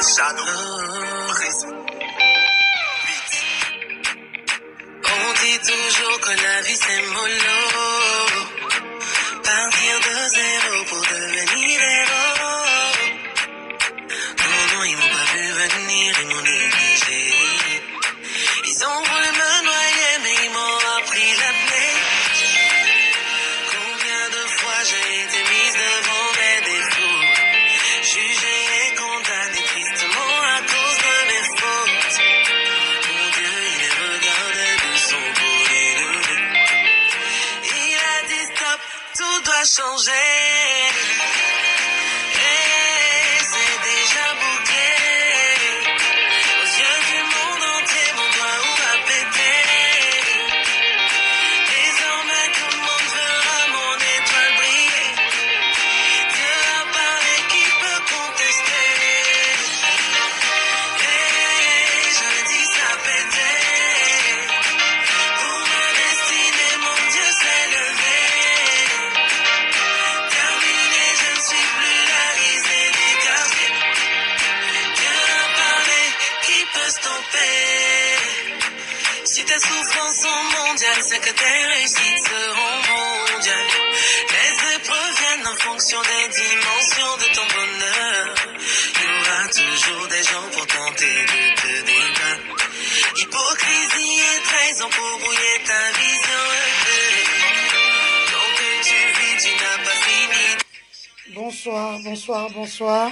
Shadow, on dit toujours que la vie c'est mollo. Partir de zéro pour devenir héros. Non, ils m'ont pas vu venir, ils m'ont négligé. Ils ont voulu me noyer, mais ils m'ont appris l'apnée. Combien de fois j'ai été mise devant mes défauts, jugée et condamnée tristement à cause de mes fautes. Mon Dieu, il les regardait de son beau nez. Il a dit stop, tout doit changer. Et c'est déjà bouclé. Aux yeux du monde entier, mon doigt où a pété. Désormais tout le monde verra mon étoile briller. Dieu a parlé, qui peut contester? Et je dis ça pétait. Pour ma destinée, mon Dieu s'est levé. Terminé, je ne suis plus la risée des quartiers. Dieu a parlé, qui peut stopper? Si tes souffrances sont mondiales, c'est que tes réussites seront mondiales. Les épreuves viennent en fonction des dimensions de ton bonheur. Il y aura toujours des gens pour tenter de te débattre. Hypocrisie et trahison pour brouiller ta vision. Donc que tu vis, tu n'as pas fini. Bonsoir, bonsoir, bonsoir.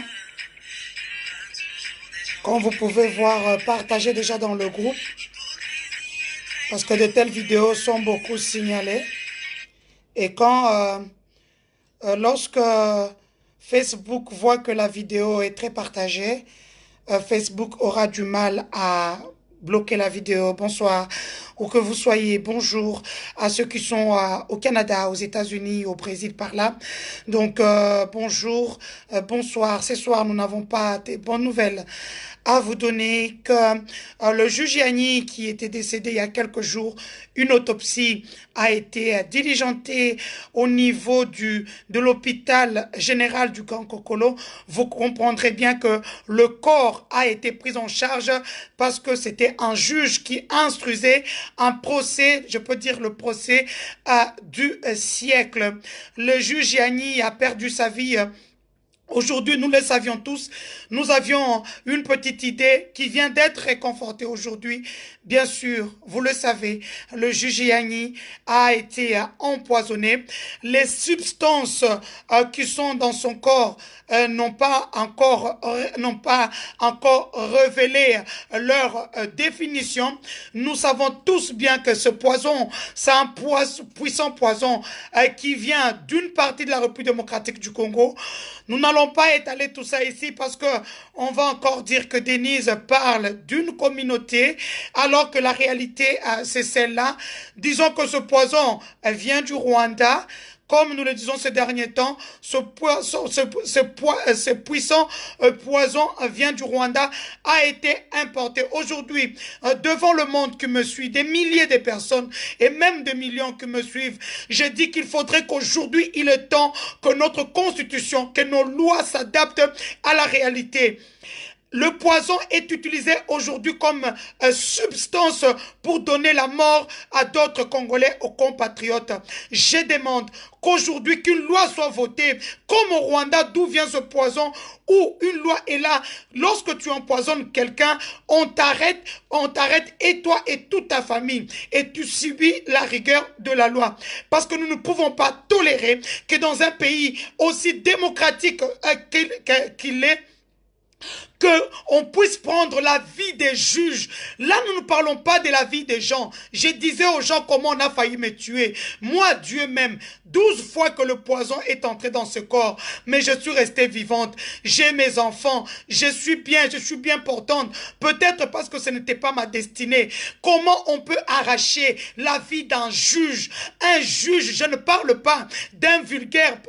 Comme vous pouvez voir, partagez déjà dans le groupe. Parce que de telles vidéos sont beaucoup signalées. Et quand, lorsque Facebook voit que la vidéo est très partagée, Facebook aura du mal à bloquer la vidéo. Bonsoir, où que vous soyez, bonjour à ceux qui sont au Canada, aux États-Unis, au Brésil par là. Donc, bonjour, bonsoir. Ce soir, nous n'avons pas de bonnes nouvelles à vous donner, que le juge Yanni, qui était décédé il y a quelques jours, une autopsie a été diligentée au niveau de l'hôpital général du Grand Kokolo. Vous comprendrez bien que le corps a été pris en charge parce que c'était un juge qui instruisait un procès, je peux dire le procès du siècle. Le juge Yanni a perdu sa vie. Aujourd'hui, nous le savions tous, nous avions une petite idée qui vient d'être réconfortée aujourd'hui. Bien sûr, vous le savez, le juge Yanni a été empoisonné. Les substances qui sont dans son corps n'ont pas encore révélé leur définition. Nous savons tous bien que ce poison, c'est un puissant poison qui vient d'une partie de la République démocratique du Congo. Nous n'allons pas étaler tout ça ici parce que on va encore dire que Denise parle d'une communauté alors que la réalité c'est celle-là. Disons que ce poison vient du Rwanda. Comme nous le disons ces derniers temps, ce puissant poison vient du Rwanda, a été importé. Aujourd'hui, devant le monde qui me suit, des milliers de personnes et même des millions qui me suivent, je dis qu'il faudrait qu'aujourd'hui, il est temps que notre constitution, que nos lois s'adaptent à la réalité. Le poison est utilisé aujourd'hui comme substance pour donner la mort à d'autres Congolais, aux compatriotes. Je demande qu'aujourd'hui qu'une loi soit votée, comme au Rwanda d'où vient ce poison, où une loi est là. Lorsque tu empoisonnes quelqu'un, on t'arrête et toi et toute ta famille. Et tu subis la rigueur de la loi. Parce que nous ne pouvons pas tolérer que dans un pays aussi démocratique qu'il est, qu'on puisse prendre la vie des juges. Là, nous ne parlons pas de la vie des gens. Je disais aux gens comment on a failli me tuer. Moi, Dieu même, 12 fois que le poison est entré dans ce corps, mais je suis restée vivante. J'ai mes enfants, je suis bien portante. Peut-être parce que ce n'était pas ma destinée. Comment on peut arracher la vie d'un juge? Un juge, je ne parle pas d'un vulgaire,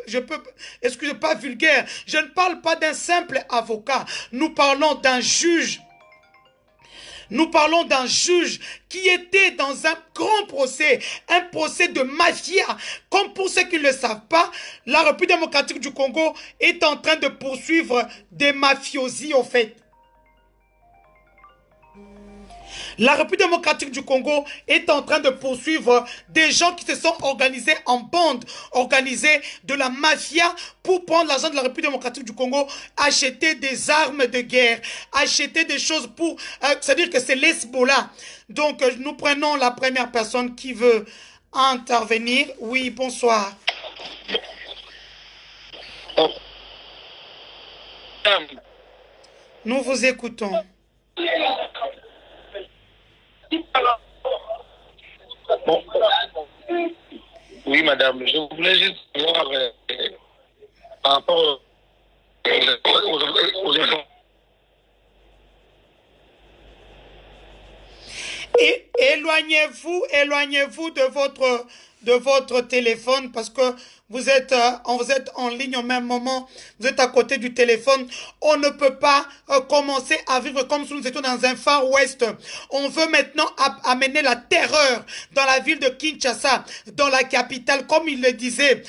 excusez pas vulgaire, je ne parle pas d'un simple avocat. Nous parlons d'un juge. Nous parlons d'un juge qui était dans un grand procès, un procès de mafia. Comme pour ceux qui ne le savent pas, la République démocratique du Congo est en train de poursuivre des mafiosi au fait. La République démocratique du Congo est en train de poursuivre des gens qui se sont organisés en bande, organisés de la mafia pour prendre l'argent de la République démocratique du Congo, acheter des armes de guerre, acheter des choses pour... c'est-à-dire que c'est l'Hezbollah. Donc, nous prenons la première personne qui veut intervenir. Oui, bonsoir. Nous vous écoutons. Bon. Oui, madame, je voulais juste voir par rapport aux enfants. Et éloignez-vous de votre téléphone parce que vous êtes en ligne au même moment, vous êtes à côté du téléphone. On ne peut pas commencer à vivre comme si nous étions dans un Far West. On veut maintenant amener la terreur dans la ville de Kinshasa, dans la capitale, comme il le disait.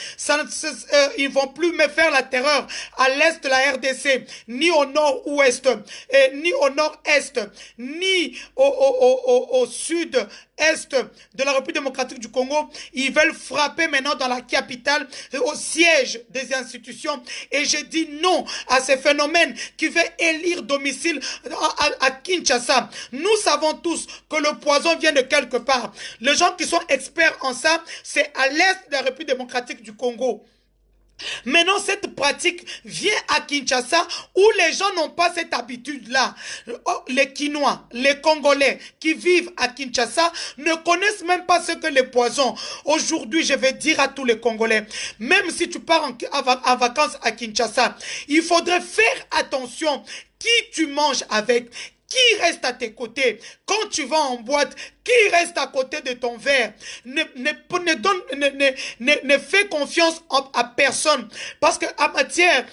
Ils vont plus me faire la terreur à l'est de la RDC, ni au nord-ouest, ni au nord-est, ni au sud-est de la République démocratique du Congo. Ils veulent frapper maintenant dans la capitale, au siège des institutions. Et je dis non à ces phénomènes qui veulent élire domicile à Kinshasa. Nous savons tous que le poison vient de quelque part. Les gens qui sont experts en ça, c'est à l'est de la République démocratique du Congo. Maintenant, cette pratique vient à Kinshasa où les gens n'ont pas cette habitude-là. Les Kinois, les Congolais qui vivent à Kinshasa ne connaissent même pas ce que les poisons. Aujourd'hui, je vais dire à tous les Congolais, même si tu pars en vacances à Kinshasa, il faudrait faire attention qui tu manges avec. Qui reste à tes côtés? Quand tu vas en boîte, qui reste à côté de ton verre? Ne fais confiance à personne. Parce qu'en matière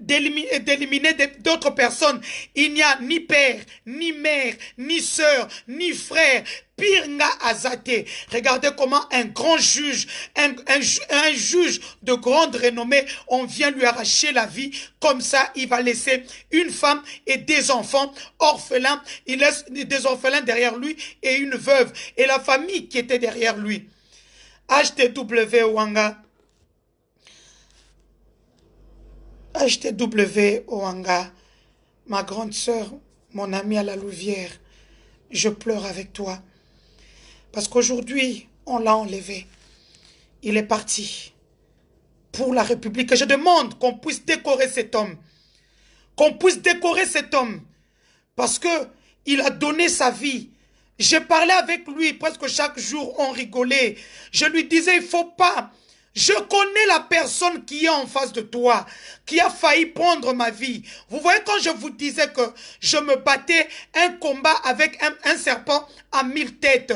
d'éliminer d'autres personnes, il n'y a ni père, ni mère, ni sœur, ni frère. Pire nga azate. Regardez comment un grand juge, un juge de grande renommée, on vient lui arracher la vie. Comme ça, il va laisser une femme et des enfants orphelins. Il laisse des orphelins derrière lui et une veuve. Et la famille qui était derrière lui. HTW Wanga. HTW Wanga. Ma grande sœur, mon amie à la Louvière. Je pleure avec toi. Parce qu'aujourd'hui, on l'a enlevé. Il est parti pour la République. Et je demande qu'on puisse décorer cet homme. Qu'on puisse décorer cet homme. Parce qu'il a donné sa vie. J'ai parlé avec lui presque chaque jour, on rigolait. Je lui disais, il ne faut pas. Je connais la personne qui est en face de toi, qui a failli prendre ma vie. Vous voyez, quand je vous disais que je me battais un combat avec un serpent à 1000 têtes,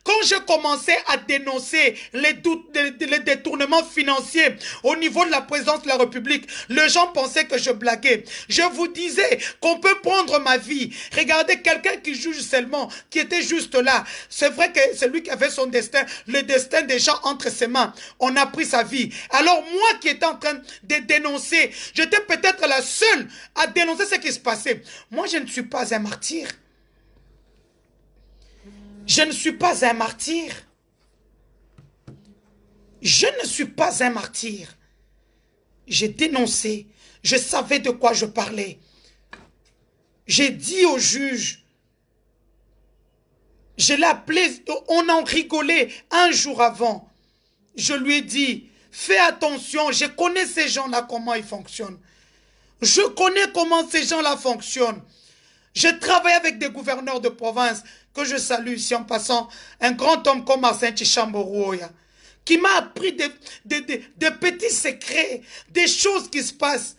quand je commençais à dénoncer les détournements financiers au niveau de la présidence de la République, les gens pensaient que je blaguais. Je vous disais qu'on peut prendre ma vie. Regardez, quelqu'un qui juge seulement, qui était juste là. C'est vrai que c'est lui qui avait son destin, le destin des gens entre ses mains. On a pris sa vie. Alors moi qui étais en train de dénoncer, j'étais peut-être la seule à dénoncer ce qui se passait. Moi, je ne suis pas un martyr. Je ne suis pas un martyr. Je ne suis pas un martyr. J'ai dénoncé. Je savais de quoi je parlais. J'ai dit au juge, je l'ai appelé, on en rigolait un jour avant. Je lui ai dit, fais attention, je connais ces gens-là, comment ils fonctionnent. Je connais comment ces gens-là fonctionnent. Je travaille avec des gouverneurs de province, que je salue ici en passant, un grand homme comme Marcin Tchishamborouoya, qui m'a appris des petits secrets, des choses qui se passent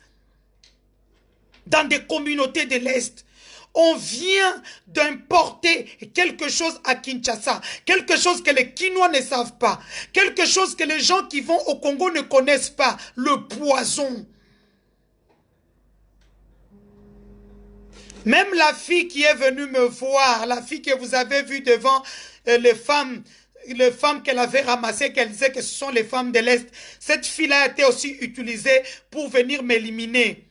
dans des communautés de l'Est. On vient d'importer quelque chose à Kinshasa, quelque chose que les Kinois ne savent pas, quelque chose que les gens qui vont au Congo ne connaissent pas, le poison. Même la fille qui est venue me voir, la fille que vous avez vue devant les femmes qu'elle avait ramassées, qu'elle disait que ce sont les femmes de l'Est, cette fille-là a été aussi utilisée pour venir m'éliminer.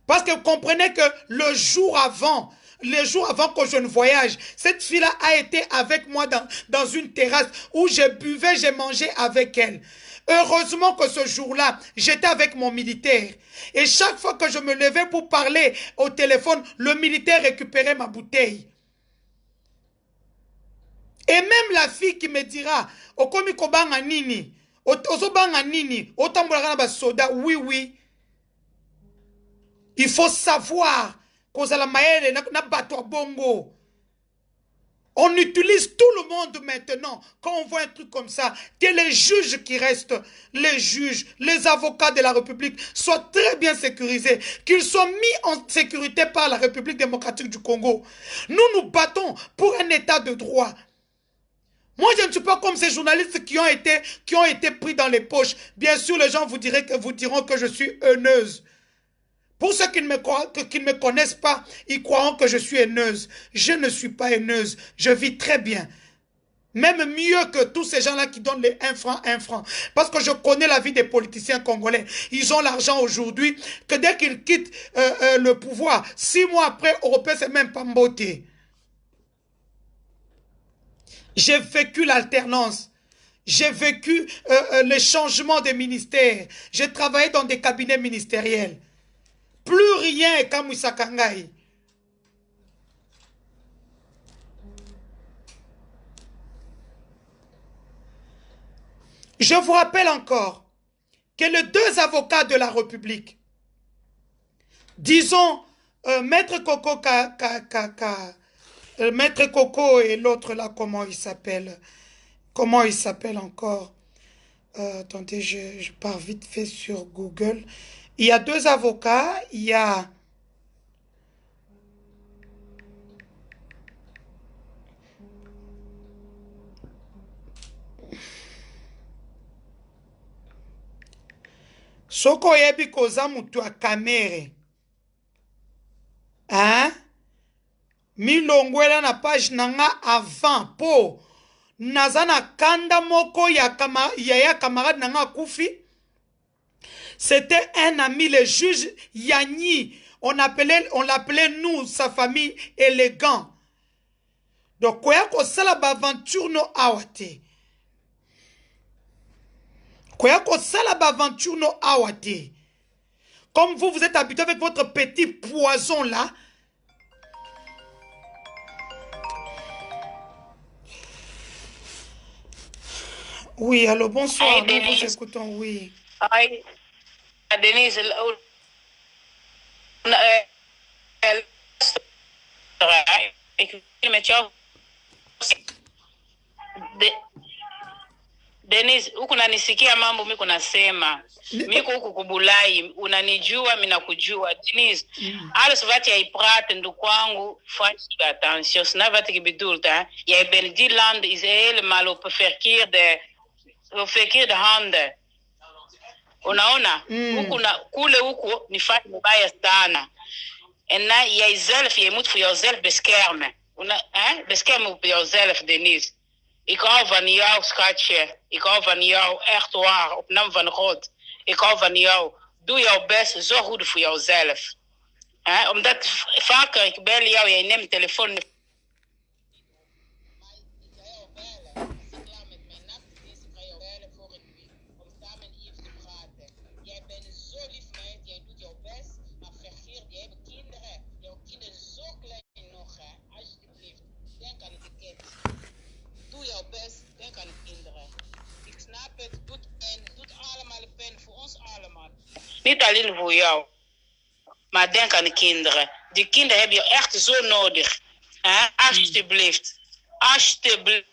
Parce que vous comprenez que le jour avant, les jours avant que je ne voyage, cette fille-là a été avec moi dans une terrasse où je buvais, j'ai mangé avec elle. Heureusement que ce jour-là, j'étais avec mon militaire. Et chaque fois que je me levais pour parler au téléphone, le militaire récupérait ma bouteille. Et même la fille qui me dira, Okomi kobanga nini, Ozobanga nini, Otambolaka na ba soda, oui, oui. Il faut savoir qu'Ozala Maele na bato bongo. On utilise tout le monde maintenant. Quand on voit un truc comme ça, que les juges qui restent, les juges, les avocats de la République soient très bien sécurisés, qu'ils soient mis en sécurité par la République démocratique du Congo. Nous nous battons pour un état de droit. Moi, je ne suis pas comme ces journalistes qui ont été pris dans les poches. Bien sûr, les gens vous diront que je suis haineuse. Pour ceux qui ne me connaissent pas, ils croiront que je suis haineuse. Je ne suis pas haineuse. Je vis très bien. Même mieux que tous ces gens-là qui donnent les 1 franc. Parce que je connais la vie des politiciens congolais. Ils ont l'argent aujourd'hui que dès qu'ils quittent le pouvoir, 6 mois après, Européen, c'est même pas mboté. J'ai vécu l'alternance. J'ai vécu le changement des ministères. J'ai travaillé dans des cabinets ministériels. Plus rien est comme Kangai. Je vous rappelle encore que les 2 avocats de la République, disons Maître Coco Maître Coco et l'autre là, comment il s'appelle? Comment il s'appelle encore? Attendez, je pars vite fait sur Google. Il y a 2 avocats, il y a... Soko yebi koza mutu a kamere. Hein? Milongwela na page nanga avant po. Nazana kanda moko ya camarade nanga kufi. C'était un ami, le juge Yanni. On l'appelait nous, sa famille, élégant. Donc, quoi ko sala aventure no awate. Quoi ko sala aventure no awate. Comme vous êtes habitué avec votre petit poison là. Oui, allô, bonsoir. Nous vous écoutons, oui. Hi, Denise. Ik wil met jou. Denise, huku nanisikia mambo miko nasema. Miko huku kubulai, unanijua, mina kujua. Denise, alles wat jij praat, ndu kwangu, fans attention. Snap wat ik bedoel, hè? Jij bent die land is helemaal op verkeerde handen. Unaona? Kule huku ni fasi mbaya sana. En jijzelf, je moet voor jezelf beschermen. Beschermen op jezelf, Denise. Ik hou van jou, schatje. Ik hou van jou, echt waar. Op naam van God. Ik hou van jou. Doe jouw best, zorg goed voor jezelf. Omdat vaker, ik bel jou, jij neemt de telefoon. Niet alleen voor jou, maar denk aan de kinderen. Die kinderen hebben je echt zo nodig. Alsjeblieft. Alsjeblieft.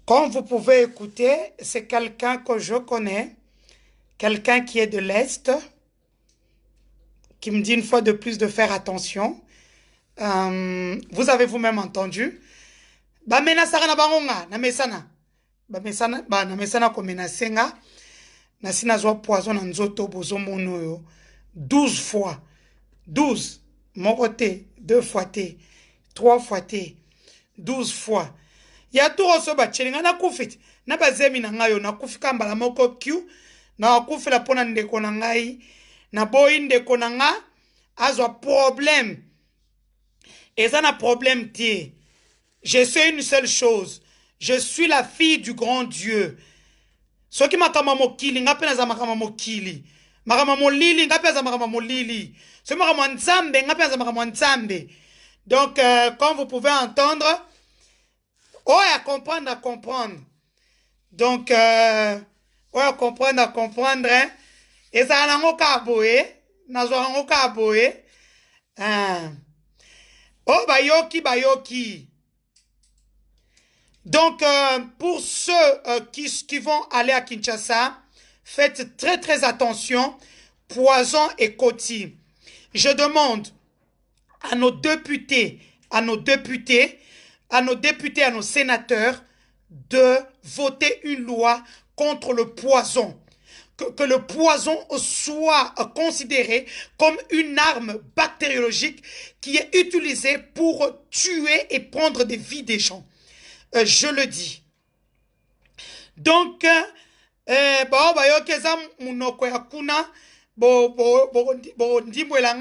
Comme vous pouvez écouter, c'est quelqu'un que je connais, quelqu'un qui est de l'Est, qui me dit une fois de plus de faire attention. Vous avez vous-même entendu. Ba mena sarana bangonga na mesana. Ba na mesana ko menasenga. Na sina zo poison na nzoto bozo mono 12 fois. 12 mon côté, 2 fois T, 3 fois T, 12 fois. ya turo so ba chelinga na kufit na bazemi na ngayo na kufika mbala moko Q na kufila pona ndeko na ngai na boyi ndeko na nga azwa problème eza na problème tie. Je sais une seule chose, je suis la fille du grand Dieu. Soki makama mokili ngape na za makama mokili makama molili ngape za makama molili soki makama nzambe ngape za makama nzambe. Donc comme vous pouvez entendre, oh à comprendre à comprendre. Donc oh à comprendre hein? Et ça na ngoka boye na zo ngoka boye oh bayoki. Donc, pour ceux qui vont aller à Kinshasa, faites très très attention, Poison et Coty. Je demande à nos députés, à nos sénateurs, de voter une loi contre le poison. Que le poison soit considéré comme une arme bactériologique qui est utilisée pour tuer et prendre des vies des gens. Je le dis. Donc,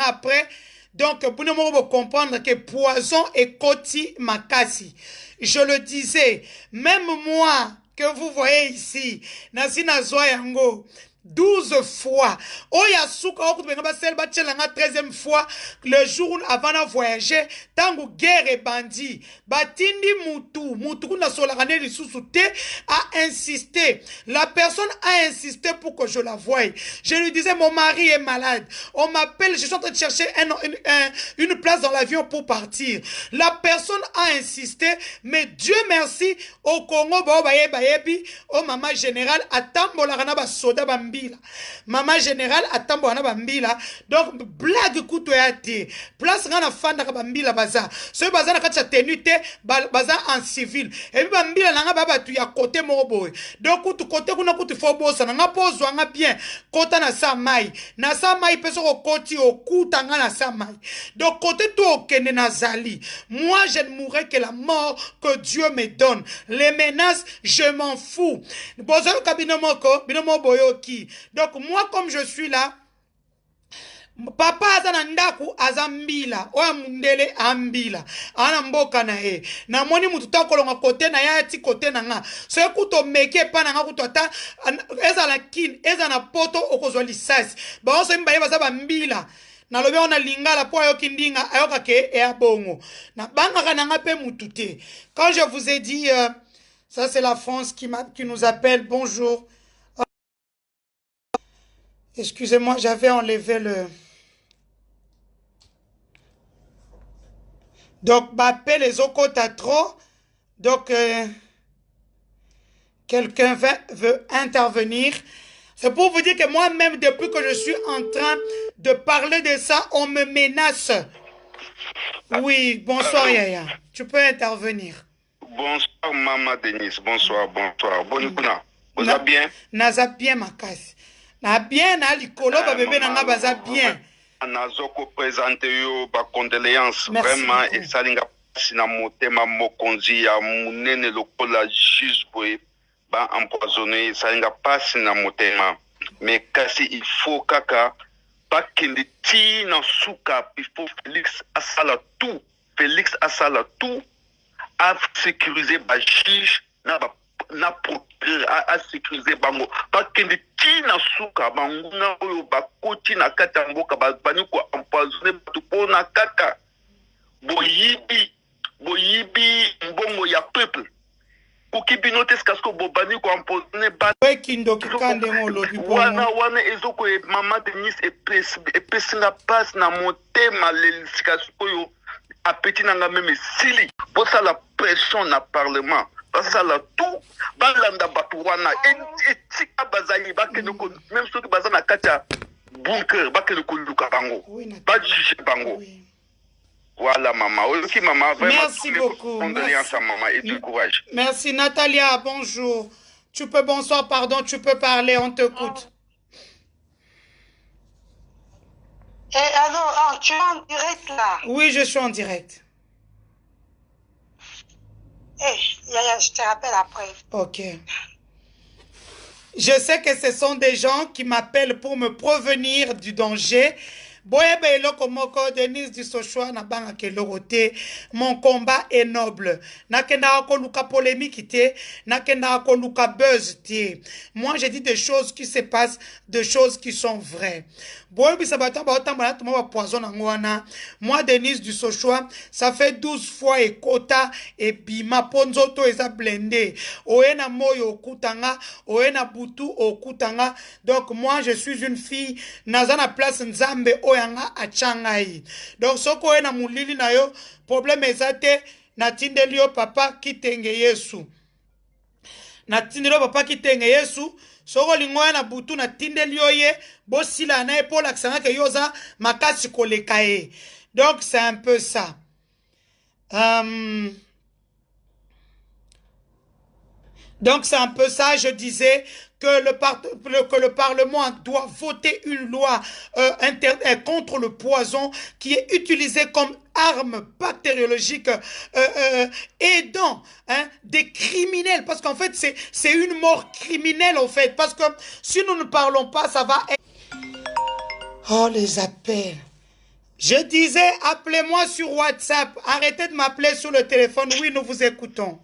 après. Donc, vous comprendre que Poison et Coty Makasi. Je le disais, même moi, que vous voyez ici, Nasina Zoyango, 12 fois. Oya souka okutubenga sel bachelanga 13e fois le jour avant de voyager tangu guerre et bandit batindi mutu kuna solakane lisusu te a insisté. La personne a insisté pour que je la voie. Je lui disais mon mari est malade. On m'appelle, je suis en train de chercher une place dans l'avion pour partir. La personne a insisté, mais Dieu merci au Congo bayebi au maman général atambola kana ba soda ba Maman générale atambo wana bambila. Donc blague kuto ya te. Place ngana fanda ka bambila baza. Ce baza na kati tenue te baza en civil. Et puis bambila nanga baba tu ya côté moko. Donc kutu côté kuna kutu fo bosa nanga pozwa nga bien. Kota na sa mai. Na sa mai peso ko koti o kuta nga na sa mai. Donc côté to okende na zali. Moi je ne mourrai que la mort que Dieu me donne. Les menaces, je m'en fous. Bozo kabino moko, binomo boyoki. Donc moi comme je suis là, papa azanandaku azambila oya mundele ambila ana mboka na e na moni mutu takolonga kote na ya ti kote na nga so kuto meke pa na nga kuto ata ezala kin ezana poto okozwa lisasi ba onso mbaye baza bambila na lobe ona lingala po ayoki ndinga ayoka ke e abongo na banga kana nga pe mutu te. Quand je vous ai dit ça c'est la France qui nous appelle. Bonjour. Excusez-moi, j'avais enlevé le... Donc, Bappé, les Okota trop. Donc, quelqu'un veut intervenir. C'est pour vous dire que moi-même, depuis que je suis en train de parler de ça, on me menace. Oui, bonsoir Yaya. Tu peux intervenir. Bonsoir Maman Denise. Bonsoir. Bonjour. Vous allez bien? Naza bien ma casse. Na bien na likolo ba bébé na nga baza bien. Nazoko présenter yo ba condoléances vraiment et salinga sina motema mokonzi ya munene lokola juste boy ba empoisonné salinga passe na motema mais kasi il faut kaka pas kindi ti na suka il faut Félix asala tout à sécuriser ba juge na procureur à sécuriser bango pas kindi na suka banguna oyo bakoti na kata mboka bani ko empoisonner batu pona kaka boyibi mbongo ya peuple kukibi notes kasko bobani ko empoisonner ba kindo kikande ngolo bipo wana ezoko e Maman Denise e pesinga passe na motema lelisikasko oyo appétit nanga même sili pour ça la pression na parlement. Ça là tout balanda batouana et tika bazali bakene ko même ceux qui bazana katia bunker bakene ko luka bango ba juger bango. Voilà maman, OK maman, vraiment merci beaucoup. Condoléances à maman et du courage. Merci Natalia, bonjour. Tu peux tu peux parler, on t'écoute. Alors, tu es en direct là? Oui, je suis en direct. Yaya, je te rappelle après. Ok. Je sais que ce sont des gens qui m'appellent pour me prévenir du danger. Boyebe eloko moko Denise du Sochwa na banga kelorote. Mon combat est noble. Nakenda ko luka polémique te, nakenda ko luka buzz te. Moi j'ai dit des choses qui se passent, des choses qui sont vraies. Boyebi sabata ba otamba na ma poison ngwana. Moi Denise du Sochwa, ça fait 12 fois et kota et bima ponzoto eza blendé. Oena moyo okutanga, oena butu okutanga. Donc moi je suis une fille nazana place nzambe oyanga achangai. Donc soko oena mulili na yo problème ezate natindeli yo papa kitenge Yesu. Natindeli yo papa kitenge Yesu. Soko lingoya na butu na tindeli yo ye bosila na epaule akisanga ke yoza makasi koleka ye. Donc c'est un peu ça. Donc c'est un peu ça, je disais que le Parlement doit voter une loi contre le poison qui est utilisé comme arme bactériologique aidant des criminels. Parce qu'en fait, c'est une mort criminelle en fait. Parce que si nous ne parlons pas, ça va être... Oh, les appels. Je disais, appelez-moi sur WhatsApp. Arrêtez de m'appeler sur le téléphone. Oui, nous vous écoutons.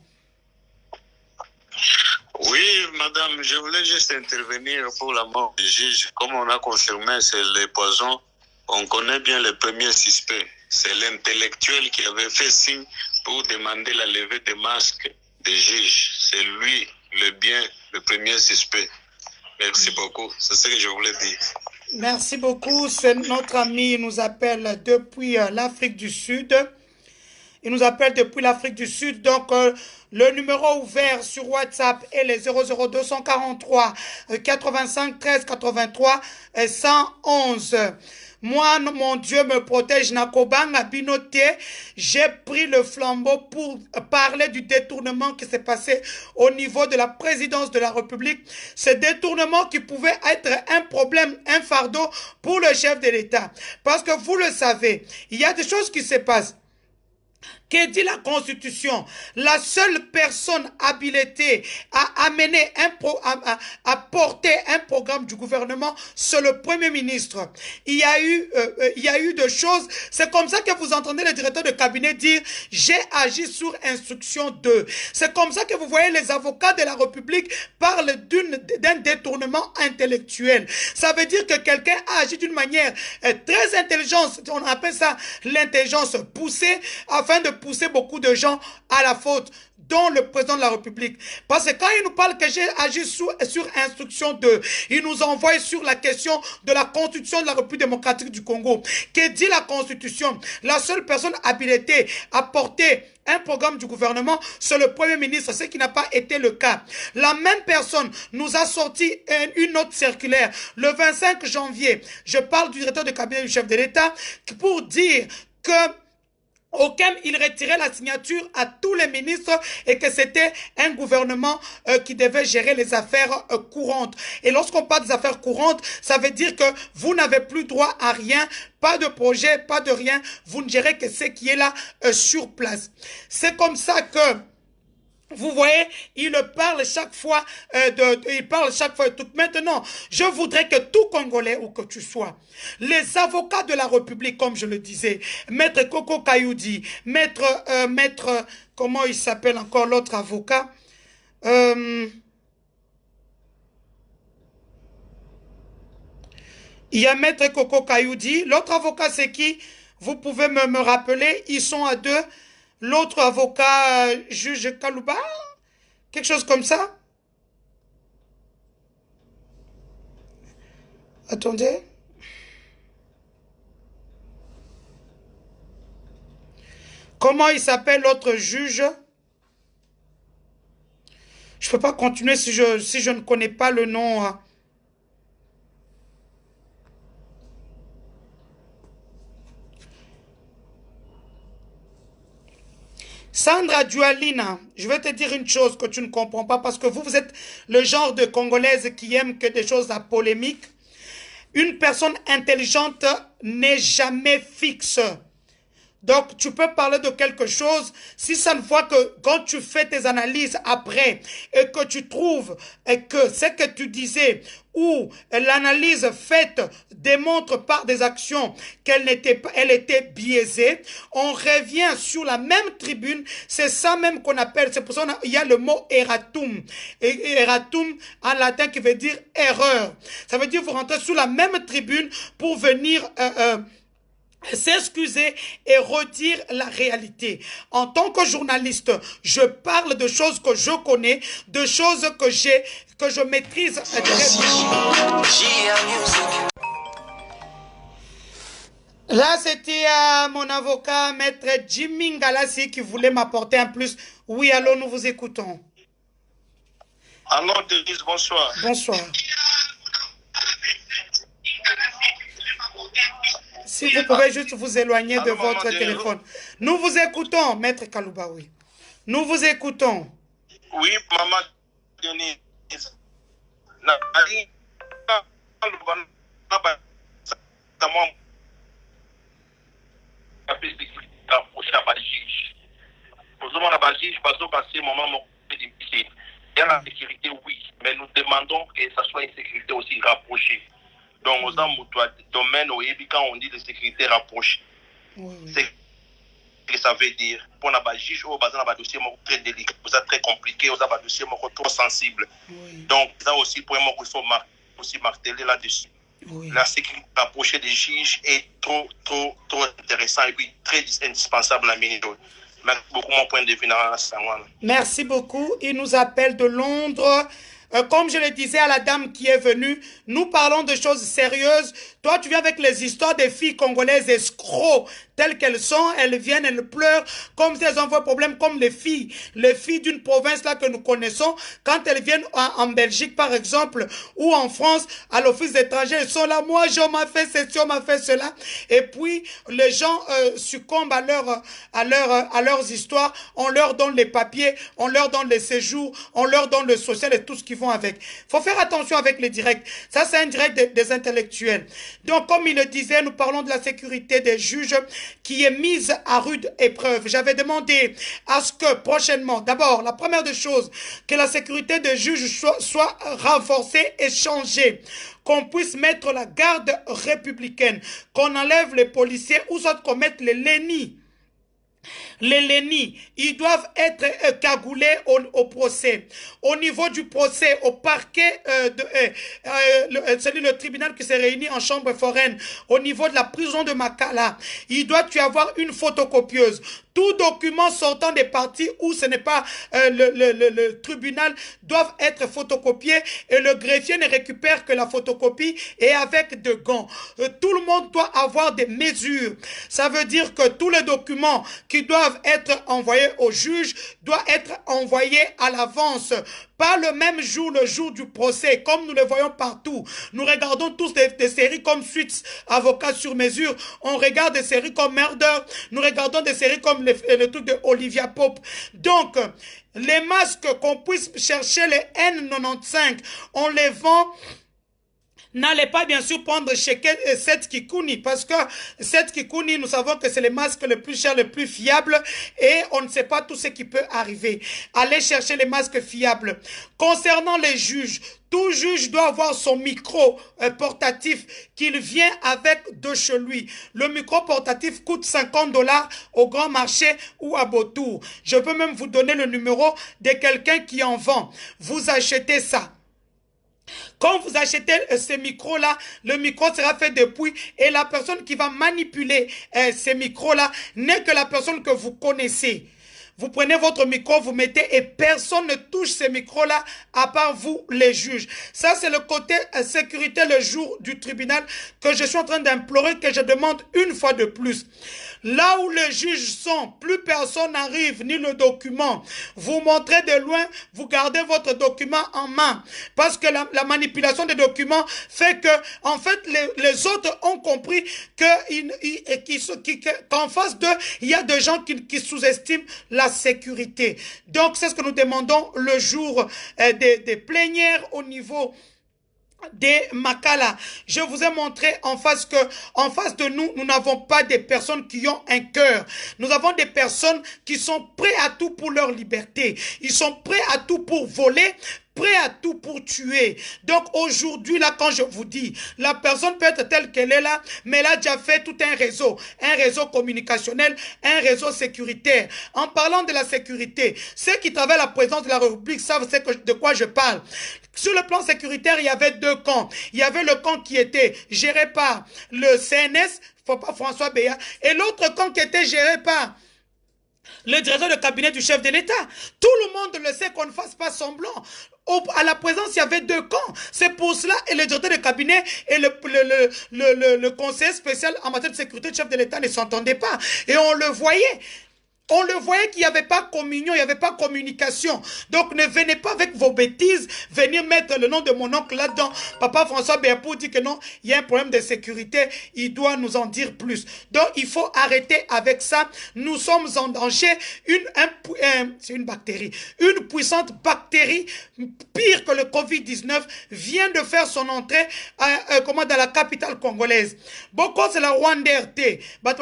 Oui, madame, je voulais juste intervenir pour la mort du juge. Comme on a confirmé, c'est le poison. On connaît bien le premier suspect. C'est l'intellectuel qui avait fait signe pour demander la levée des masques des juges. C'est lui, le premier suspect. Merci beaucoup. C'est ce que je voulais dire. Merci beaucoup. C'est notre ami, il nous appelle depuis l'Afrique du Sud. Il nous appelle depuis l'Afrique du Sud. Donc, le numéro ouvert sur WhatsApp est les 00243 85 13 83 111. Moi, mon Dieu me protège. Nakobanga Binote, j'ai pris le flambeau pour parler du détournement qui s'est passé au niveau de la présidence de la République. Ce détournement qui pouvait être un problème, un fardeau pour le chef de l'État. Parce que vous le savez, il y a des choses qui se passent. Que dit la Constitution? La seule personne habilitée à amener à porter un programme du gouvernement, c'est le Premier ministre. Il y a eu des choses. C'est comme ça que vous entendez le directeur de cabinet dire « J'ai agi sur instruction de ». C'est comme ça que vous voyez les avocats de la République parlent d'un détournement intellectuel. Ça veut dire que quelqu'un a agi d'une manière très intelligente. On appelle ça l'intelligence poussée afin de pousser beaucoup de gens à la faute, dont le président de la République. Parce que quand il nous parle que j'ai agi sur instruction de, il nous envoie sur la question de la Constitution de la République démocratique du Congo. Que dit la Constitution? La seule personne habilitée à porter un programme du gouvernement, c'est le Premier ministre, ce qui n'a pas été le cas. La même personne nous a sorti une autre circulaire le 25 janvier. Je parle du directeur de cabinet du chef de l'État pour dire que auquel il retirait la signature à tous les ministres et que c'était un gouvernement qui devait gérer les affaires courantes. Et lorsqu'on parle des affaires courantes, ça veut dire que vous n'avez plus droit à rien, pas de projet, pas de rien. Vous ne gérez que ce qui est là sur place. C'est comme ça que vous voyez, il parle chaque fois de tout. Maintenant, je voudrais que tout Congolais, où que tu sois, les avocats de la République, comme je le disais, Maître Koko Kayoudi, Maître, comment il s'appelle encore l'autre avocat? Il y a Maître Koko Kayoudi. L'autre avocat, c'est qui? Vous pouvez me rappeler, ils sont à deux. L'autre avocat, juge Kalouba, quelque chose comme ça. Attendez. Comment il s'appelle l'autre juge? Je ne peux pas continuer si je ne connais pas le nom. Sandra Dualina, je vais te dire une chose que tu ne comprends pas parce que vous êtes le genre de Congolaise qui aime que des choses à polémique. Une personne intelligente n'est jamais fixe. Donc, tu peux parler de quelque chose. Si ça ne voit que quand tu fais tes analyses après et que tu trouves que ce que tu disais ou l'analyse faite démontre par des actions qu'elle était biaisée, on revient sur la même tribune. C'est ça même qu'on appelle, c'est pour ça qu'il y a le mot erratum. Et erratum en latin qui veut dire erreur. Ça veut dire vous rentrez sur la même tribune pour venir s'excuser et redire la réalité. En tant que journaliste, je parle de choses que je connais, de choses que je maîtrise très bien. Là, c'était mon avocat, maître Jimmy Ngalassi, qui voulait m'apporter un plus. Oui, allô, nous vous écoutons. Allô, Denise, bonsoir. Bonsoir. Si vous pouvez juste vous éloigner de votre téléphone. Nous vous écoutons, maître Kalouba, oui. Nous vous écoutons. Oui, maman Denise. Il y a la sécurité, oui, mais nous demandons que ça soit une sécurité aussi rapprochée. Donc, aux domaines où quand on dit de sécurité rapprochée, c'est ce que ça veut dire. Pour la juge, on a un dossier très délicat, très compliqué, on a un dossier trop sensible. Donc, ça aussi, pour moi, il faut aussi marteler là-dessus. La sécurité rapprochée des juges est trop intéressant et puis très indispensable à Ménido. Merci beaucoup, mon point de vue. Merci beaucoup. Il nous appelle de Londres. Comme je le disais à la dame qui est venue, nous parlons de choses sérieuses. Toi, tu viens avec les histoires des filles congolaises escrocs, telles qu'elles sont. Elles viennent, elles pleurent, comme si elles ont un problème, comme les filles d'une province là que nous connaissons. Quand elles viennent en Belgique, par exemple, ou en France, à l'office d'étranger, elles sont là. Moi, on m'a fait ceci, on m'a fait cela. Et puis, les gens succombent à leurs histoires. On leur donne les papiers, on leur donne les séjours, on leur donne le social et tout ce qui vont avec. Il faut faire attention avec les directs. Ça, c'est un direct des intellectuels. Donc, comme il le disait, nous parlons de la sécurité des juges qui est mise à rude épreuve. J'avais demandé à ce que prochainement, d'abord, la première des choses, que la sécurité des juges soit renforcée et changée. Qu'on puisse mettre la garde républicaine, qu'on enlève les policiers ou soit qu'on mette les lénis. Les lénis, ils doivent être cagoulés au procès. Au niveau du procès, au parquet, le tribunal qui s'est réuni en chambre foraine, au niveau de la prison de Makala, il doit y avoir une photocopieuse. Tout document sortant des parties où ce n'est pas le tribunal doivent être photocopiés et le greffier ne récupère que la photocopie et avec de gants. Tout le monde doit avoir des mesures. Ça veut dire que tous les documents qui doivent être envoyés au juge doivent être envoyés à l'avance. Pas le même jour, le jour du procès, comme nous le voyons partout. Nous regardons tous des séries comme Suits, Avocats sur mesure. On regarde des séries comme Murder. Nous regardons des séries comme le truc de Olivia Pope. Donc, les masques, qu'on puisse chercher les N95, on les vend. N'allez pas bien sûr prendre chez Seth Kikuni parce que Seth Kikuni, nous savons que c'est les masques les plus chers, les plus fiables et on ne sait pas tout ce qui peut arriver. Allez chercher les masques fiables. Concernant les juges, tout juge doit avoir son micro portatif qu'il vient avec de chez lui. Le micro portatif coûte 50 $ au grand marché ou à Beautour. Je peux même vous donner le numéro de quelqu'un qui en vend. Vous achetez ça. Quand vous achetez ces micros-là, le micro sera fait depuis et la personne qui va manipuler ces micros-là n'est que la personne que vous connaissez. Vous prenez votre micro, vous mettez et personne ne touche ces micros-là à part vous, les juges. Ça, c'est le côté sécurité le jour du tribunal que je suis en train d'implorer, que je demande une fois de plus. Là où les juges sont, plus personne n'arrive, ni le document. Vous montrez de loin, vous gardez votre document en main. Parce que la manipulation des documents fait que, en fait, les autres ont compris qu'en face d'eux, il y a des gens qui sous-estiment la sécurité. Donc, c'est ce que nous demandons le jour des plénières au niveau des Makala. Je vous ai montré en face de nous, nous n'avons pas des personnes qui ont un cœur. Nous avons des personnes qui sont prêtes à tout pour leur liberté. Ils sont prêts à tout pour voler, prêt à tout pour tuer. Donc aujourd'hui, là, quand je vous dis, la personne peut être telle qu'elle est là, mais elle a déjà fait tout un réseau communicationnel, un réseau sécuritaire. En parlant de la sécurité, ceux qui travaillent à la présidence de la République savent de quoi je parle. Sur le plan sécuritaire, il y avait deux camps. Il y avait le camp qui était géré par le CNS, François Béat, et l'autre camp qui était géré par le directeur de cabinet du chef de l'État. Tout le monde le sait, qu'on ne fasse pas semblant. À la présence, il y avait deux camps. C'est pour cela, et le directeur de cabinet et le conseiller spécial en matière de sécurité du chef de l'État ne s'entendaient pas. Et on le voyait. On le voyait qu'il n'y avait pas communion, il n'y avait pas communication. Donc ne venez pas avec vos bêtises, venir mettre le nom de mon oncle là-dedans. Papa François Béapou dit que non, il y a un problème de sécurité, il doit nous en dire plus. Donc il faut arrêter avec ça. Nous sommes en danger. C'est une bactérie. Une puissante bactérie, pire que le Covid-19, vient de faire son entrée dans la capitale congolaise. Beaucoup c'est la Rwanda RT. Le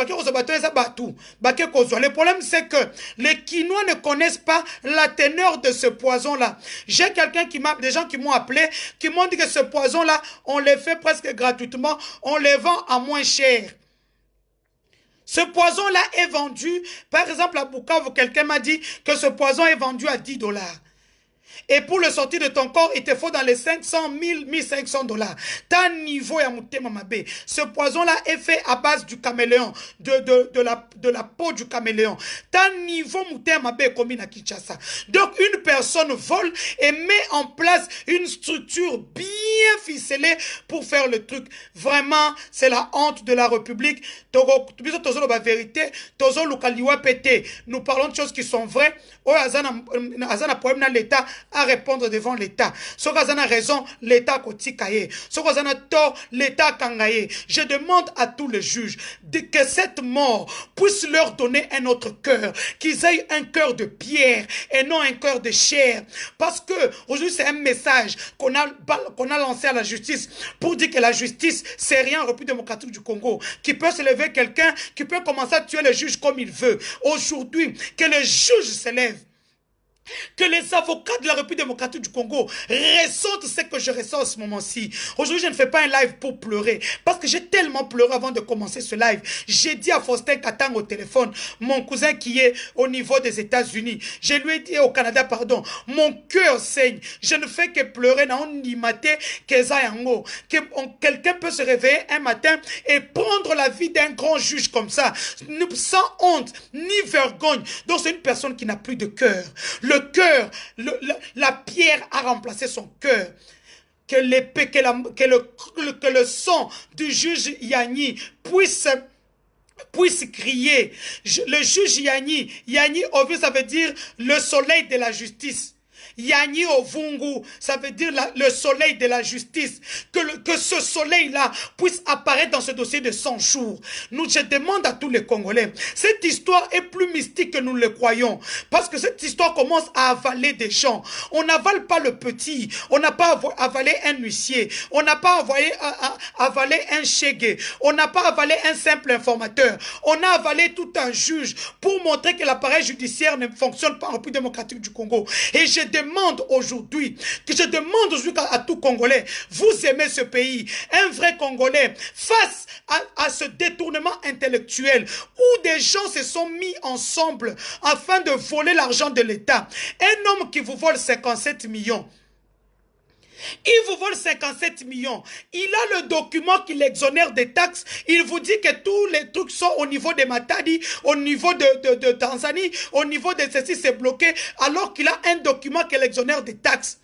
problème c'est que les Quinois ne connaissent pas la teneur de ce poison-là. J'ai des gens qui m'ont appelé, qui m'ont dit que ce poison-là, on les fait presque gratuitement, on les vend à moins cher. Ce poison-là est vendu, par exemple à Bukavu, quelqu'un m'a dit que ce poison est vendu à 10 $. Et pour le sortir de ton corps, il te faut dans les 500, 1000, 1500 $. T'as niveau ya mutema mabe. Ce poison-là est fait à base du caméléon, de la peau du caméléon. T'as niveau mutema mabe comme à Kinshasa. Donc une personne vole et met en place une structure bien ficelée pour faire le truc. Vraiment, c'est la honte de la République. Nous parlons de choses qui sont vraies. L'État à répondre devant l'État. Si vous avez raison, l'État kotikaye. Si vous avez tort, l'État kangaye. Je demande à tous les juges que cette mort puisse leur donner un autre cœur, qu'ils aient un cœur de pierre et non un cœur de chair. Parce que aujourd'hui c'est un message qu'on a lancé à la justice pour dire que la justice c'est rien en République démocratique du Congo, qui peut se lever quelqu'un, qui peut commencer à tuer le juge comme il veut. Aujourd'hui, que le juge se lève, que les avocats de la République démocratique du Congo ressentent ce que je ressens en ce moment-ci. Aujourd'hui, je ne fais pas un live pour pleurer, parce que j'ai tellement pleuré avant de commencer ce live. J'ai dit à Faustin Katang au téléphone, mon cousin qui est au niveau des États-Unis, je lui ai dit au Canada, pardon, mon cœur saigne. Je ne fais que pleurer dans un imité que quelqu'un peut se réveiller un matin et prendre la vie d'un grand juge comme ça, sans honte ni vergogne. Donc c'est une personne qui n'a plus de cœur. Le cœur, la pierre a remplacé son cœur. Que l'épée, que le sang du juge Yanni puisse crier. Le juge Yanni Ovu, ça veut dire le soleil de la justice. Yanni Ovungu, ça veut dire le soleil de la justice. Que ce soleil-là puisse apparaître dans ce dossier de 100 jours. Je demande à tous les Congolais, cette histoire est plus mystique que nous le croyons. Parce que cette histoire commence à avaler des gens. On n'avale pas le petit. On n'a pas avalé un huissier. On n'a pas avalé un chégué. On n'a pas avalé un simple informateur. On a avalé tout un juge pour montrer que l'appareil judiciaire ne fonctionne pas en République démocratique du Congo. Et je demande aujourd'hui à tout Congolais, vous aimez ce pays, un vrai Congolais, face à ce détournement intellectuel où des gens se sont mis ensemble afin de voler l'argent de l'État. Un homme qui vous vole 57 millions. Il vous vole 57 millions. Il a le document qui l'exonère des taxes. Il vous dit que tous les trucs sont au niveau de Matadi, au niveau de Tanzanie, au niveau de ceci, c'est bloqué, alors qu'il a un document qui l'exonère des taxes.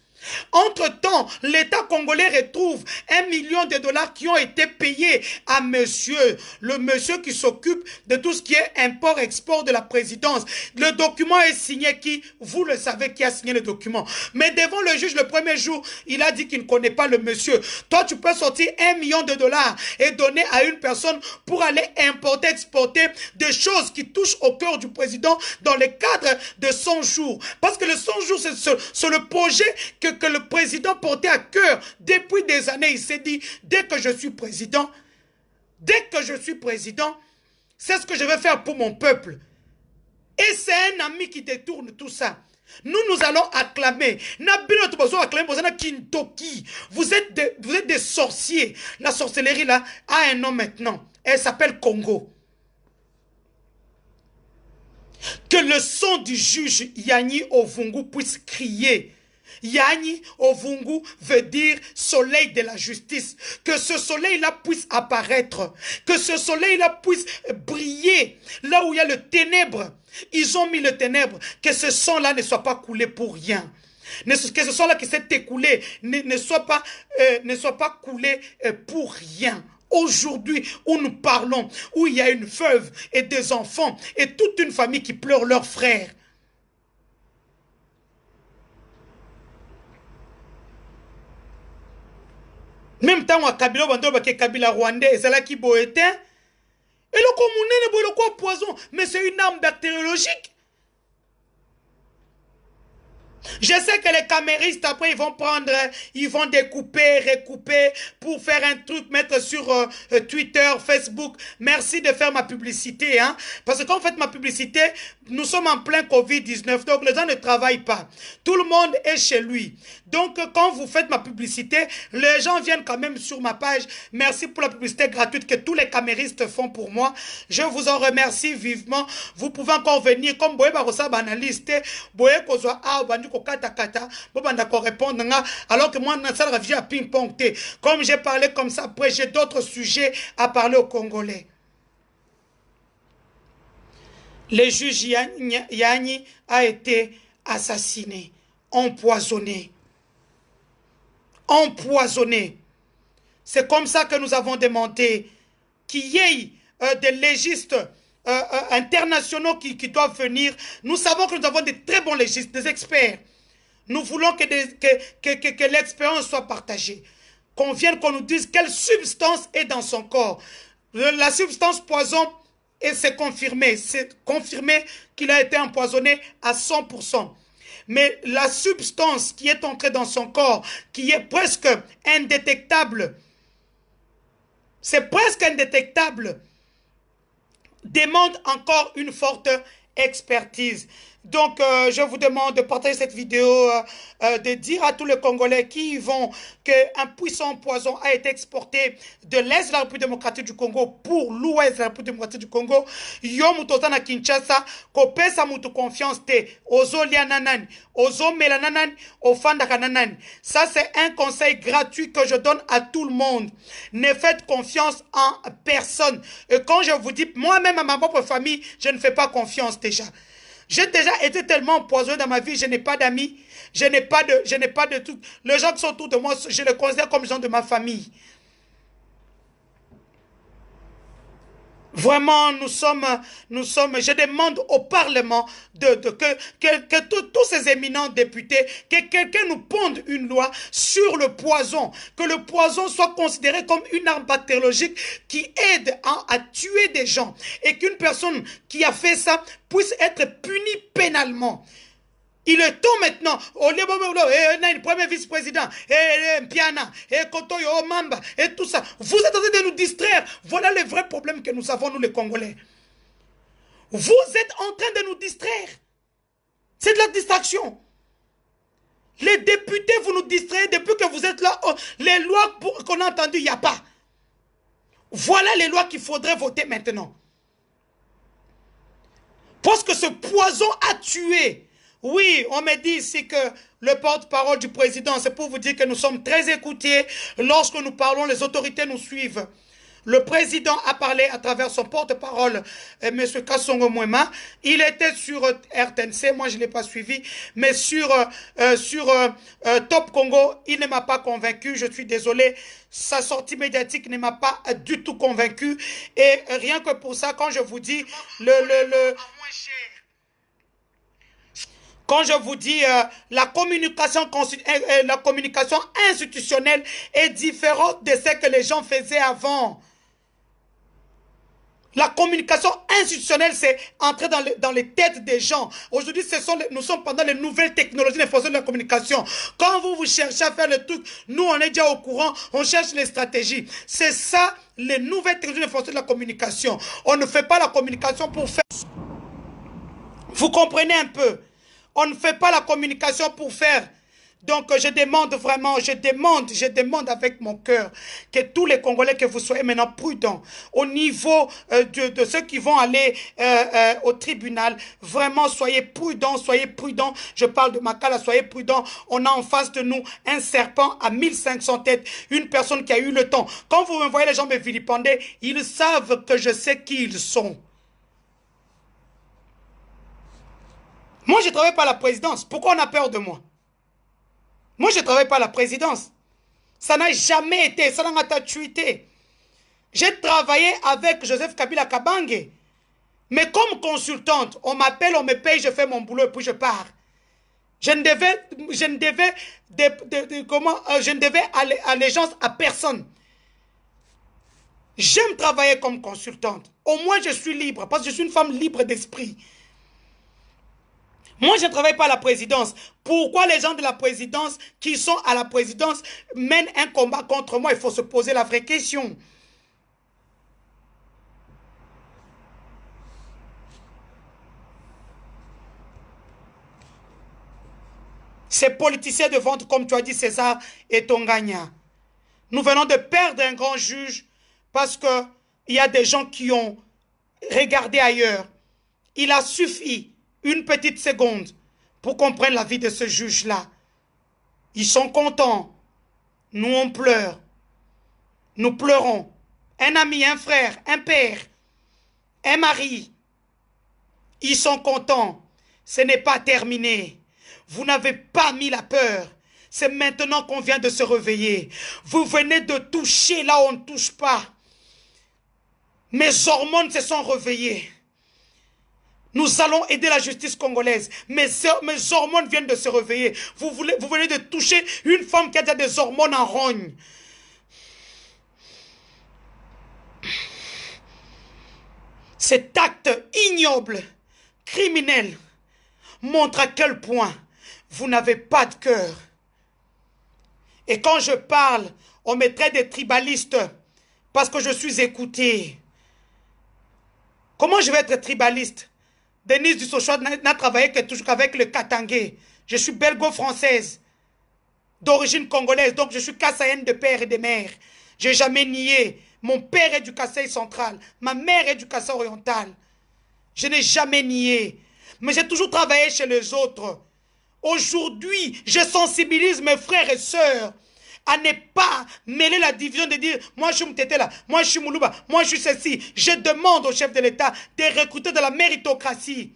Entre-temps, l'État congolais retrouve $1 million qui ont été payés à le monsieur qui s'occupe de tout ce qui est import-export de la présidence. Le document est signé qui? Vous le savez qui a signé le document. Mais devant le juge, le premier jour, il a dit qu'il ne connaît pas le monsieur. Toi, tu peux sortir $1 million et donner à une personne pour aller importer, exporter des choses qui touchent au cœur du président dans le cadre de 100 jours. Parce que le 100 jours, c'est le projet que que le président portait à cœur depuis des années. Il s'est dit, dès que je suis président, c'est ce que je vais faire pour mon peuple. Et c'est un ami qui détourne tout ça. Nous allons acclamer. Vous êtes des sorciers. La sorcellerie là a un nom maintenant. Elle s'appelle Congo. Que le son du juge Yanni Ovungu puisse crier. Yanni Ovungu veut dire soleil de la justice. Que ce soleil-là puisse apparaître. Que ce soleil-là puisse briller. Là où il y a le ténèbre. Ils ont mis le ténèbre. Que ce sang-là ne soit pas coulé pour rien. Que ce sang-là qui s'est écoulé ne soit pas coulé pour rien. Aujourd'hui, où nous parlons, où il y a une veuve et des enfants et toute une famille qui pleure leurs frères. Même temps, à Kabila, Kabila rwandais, c'est là qui boite. Et le communé, le quoi poison, mais c'est une arme bactériologique. Je sais que les caméristes, après, ils vont découper, recouper pour faire un truc, mettre sur Twitter, Facebook. Merci de faire ma publicité, hein. Parce que quand vous faites ma publicité, nous sommes en plein Covid-19, donc les gens ne travaillent pas. Tout le monde est chez lui. Donc, quand vous faites ma publicité, les gens viennent quand même sur ma page. Merci pour la publicité gratuite que tous les caméristes font pour moi. Je vous en remercie vivement. Vous pouvez encore venir, comme Boye Barossa Banaliste, Boye Kozwa A, Banduko Kata Kata, Bobanda ko répondre, alors que moi, ça revient à ping-pong. Comme j'ai parlé comme ça, après, j'ai d'autres sujets à parler aux Congolais. Le juge Yanni a été assassiné, empoisonné. Empoisonné. C'est comme ça que nous avons demandé qu'il y ait des légistes internationaux qui doivent venir. Nous savons que nous avons de très bons légistes, des experts. Nous voulons que l'expérience soit partagée. Qu'on vienne, qu'on nous dise quelle substance est dans son corps. La substance poison, et c'est confirmé qu'il a été empoisonné à 100%. Mais la substance qui est entrée dans son corps, qui est presque indétectable, c'est presque indétectable, demande encore une forte expertise. Donc, je vous demande de partager cette vidéo, de dire à tous les Congolais qui y vont qu'un puissant poison a été exporté de l'Est de la République démocratique du Congo pour l'Ouest de la République démocratique du Congo. Yo mutoza na Kinshasa, kopesa mutu confiance te, ozo lia nanani, ozo mela nanani, ofandaka nanani. Ça, c'est un conseil gratuit que je donne à tout le monde. Ne faites confiance en personne. Et quand je vous dis, moi-même à ma propre famille, je ne fais pas confiance déjà. J'ai déjà été tellement empoisonné dans ma vie, je n'ai pas d'amis, je n'ai pas de tout. Les gens qui sont autour de moi, je les considère comme gens de ma famille. Vraiment, nous sommes, je demande au Parlement que tous ces éminents députés, que quelqu'un nous ponde une loi sur le poison, que le poison soit considéré comme une arme bactériologique qui aide à tuer des gens et qu'une personne qui a fait ça puisse être punie pénalement. Il est temps maintenant, premier vice-président, Mpiana, Kotoyo, Mamba, et tout ça. Vous êtes en train de nous distraire. Voilà les vrais problèmes que nous avons, nous les Congolais. Vous êtes en train de nous distraire. C'est de la distraction. Les députés, vous nous distrayez depuis que vous êtes là. Les lois qu'on a entendues, il n'y a pas. Voilà les lois qu'il faudrait voter maintenant. Parce que ce poison a tué. Oui, on me dit ici que le porte-parole du président, c'est pour vous dire que nous sommes très écoutés. Lorsque nous parlons, les autorités nous suivent. Le président a parlé à travers son porte-parole, M. Kassongo Mwema. Il était sur RTNC, moi je ne l'ai pas suivi, mais sur Top Congo, il ne m'a pas convaincu, je suis désolé. Sa sortie médiatique ne m'a pas du tout convaincu. Et rien que pour ça, quand je vous dis quand je vous dis la communication institutionnelle est différente de ce que les gens faisaient avant. La communication institutionnelle, c'est entrer dans les têtes des gens. Aujourd'hui, nous sommes pendant les nouvelles technologies d'information de la communication. Quand vous cherchez à faire le truc, nous, on est déjà au courant, on cherche les stratégies. C'est ça, les nouvelles technologies d'information de la communication. On ne fait pas la communication pour faire... Vous comprenez un peu? On ne fait pas la communication pour faire... Donc, je demande vraiment, je demande avec mon cœur que tous les Congolais, que vous soyez maintenant prudents au niveau de ceux qui vont aller au tribunal. Vraiment, soyez prudents, soyez prudents. Je parle de Makala, soyez prudents. On a en face de nous un serpent à 1500 têtes, une personne qui a eu le temps. Quand vous me voyez les gens me vilipender, ils savent que je sais qui ils sont. Moi, je ne travaille pas à la présidence. Pourquoi on a peur de moi? Moi, je ne travaille pas à la présidence. Ça n'a jamais été, ça n'a pas tuité. J'ai travaillé avec Joseph Kabila Kabange. Mais comme consultante, on m'appelle, on me paye, je fais mon boulot et puis je pars. Je ne devais allégeance à personne. J'aime travailler comme consultante. Au moins, je suis libre parce que je suis une femme libre d'esprit. Moi, je ne travaille pas à la présidence. Pourquoi les gens de la présidence qui sont à la présidence mènent un combat contre moi? Il faut se poser la vraie question. Ces politiciens de vente, comme tu as dit, César et Tonganya. Nous venons de perdre un grand juge parce qu'il y a des gens qui ont regardé ailleurs. Il a suffi une petite seconde pour qu'on prenne la vie de ce juge-là. Ils sont contents. Nous, on pleure. Nous pleurons. Un ami, un frère, un père, un mari. Ils sont contents. Ce n'est pas terminé. Vous n'avez pas mis la peur. C'est maintenant qu'on vient de se réveiller. Vous venez de toucher là où on ne touche pas. Mes hormones se sont réveillées. Nous allons aider la justice congolaise. Mes hormones viennent de se réveiller. Vous venez de toucher une femme qui a déjà des hormones en rogne. Cet acte ignoble, criminel, montre à quel point vous n'avez pas de cœur. Et quand je parle, on me traite des tribalistes parce que je suis écouté. Comment je vais être tribaliste? Denise Dussochoa n'a travaillé que toujours avec le Katangé. Je suis belgo-française, d'origine congolaise, donc je suis kassaïenne de père et de mère. Je n'ai jamais nié. Mon père est du Kasaï central, ma mère est du Kasaï oriental. Je n'ai jamais nié. Mais j'ai toujours travaillé chez les autres. Aujourd'hui, je sensibilise mes frères et sœurs à ne pas mêler la division de dire moi je suis Mtetela, moi je suis Moulouba, moi je suis ceci. Je demande au chef de l'État de recruter de la méritocratie.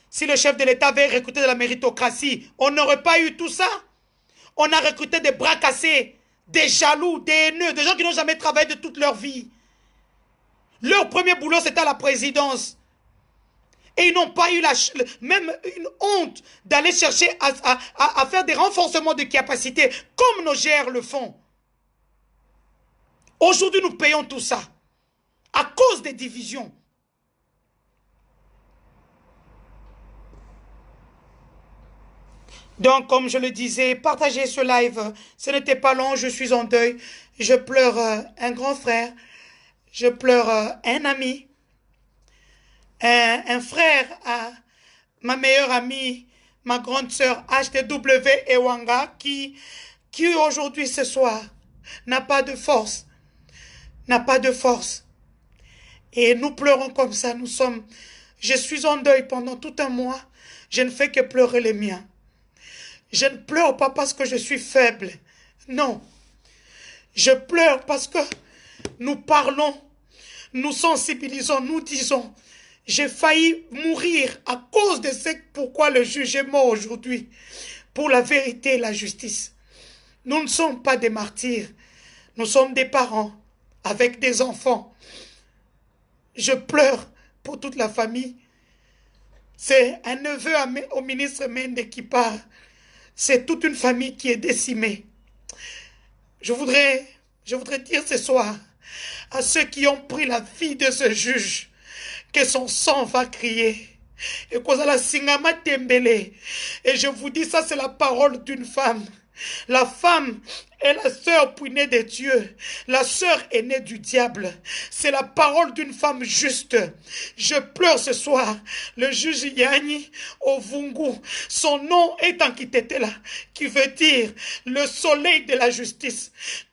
Si le chef de l'État avait recruté de la méritocratie, on n'aurait pas eu tout ça. On a recruté des bras cassés, des jaloux, des haineux, des gens qui n'ont jamais travaillé de toute leur vie. Leur premier boulot c'était à la présidence. Et ils n'ont pas eu même une honte d'aller chercher à faire des renforcements de capacité comme nos GR le font. Aujourd'hui, nous payons tout ça à cause des divisions. Donc, comme je le disais, partagez ce live. Ce n'était pas long, je suis en deuil. Je pleure un grand frère. Je pleure un ami. Un frère à ma meilleure amie, ma grande sœur HTW Ewanga, qui aujourd'hui, ce soir, n'a pas de force. N'a pas de force. Et nous pleurons comme ça. Je suis en deuil pendant tout un mois. Je ne fais que pleurer les miens. Je ne pleure pas parce que je suis faible. Non. Je pleure parce que nous parlons, nous sensibilisons, nous disons. J'ai failli mourir à cause de ce pourquoi le juge est mort aujourd'hui. Pour la vérité et la justice. Nous ne sommes pas des martyrs. Nous sommes des parents avec des enfants. Je pleure pour toute la famille. C'est un neveu au ministre Mende qui part. C'est toute une famille qui est décimée. Je voudrais dire ce soir à ceux qui ont pris la vie de ce juge, que son sang va crier. Et je vous dis, ça c'est la parole d'une femme. La femme est la sœur puinée de Dieu. La sœur aînée du diable. C'est la parole d'une femme juste. Je pleure ce soir. Le juge Yanni Ovungu, son nom est Ankitetela, qui veut dire le soleil de la justice.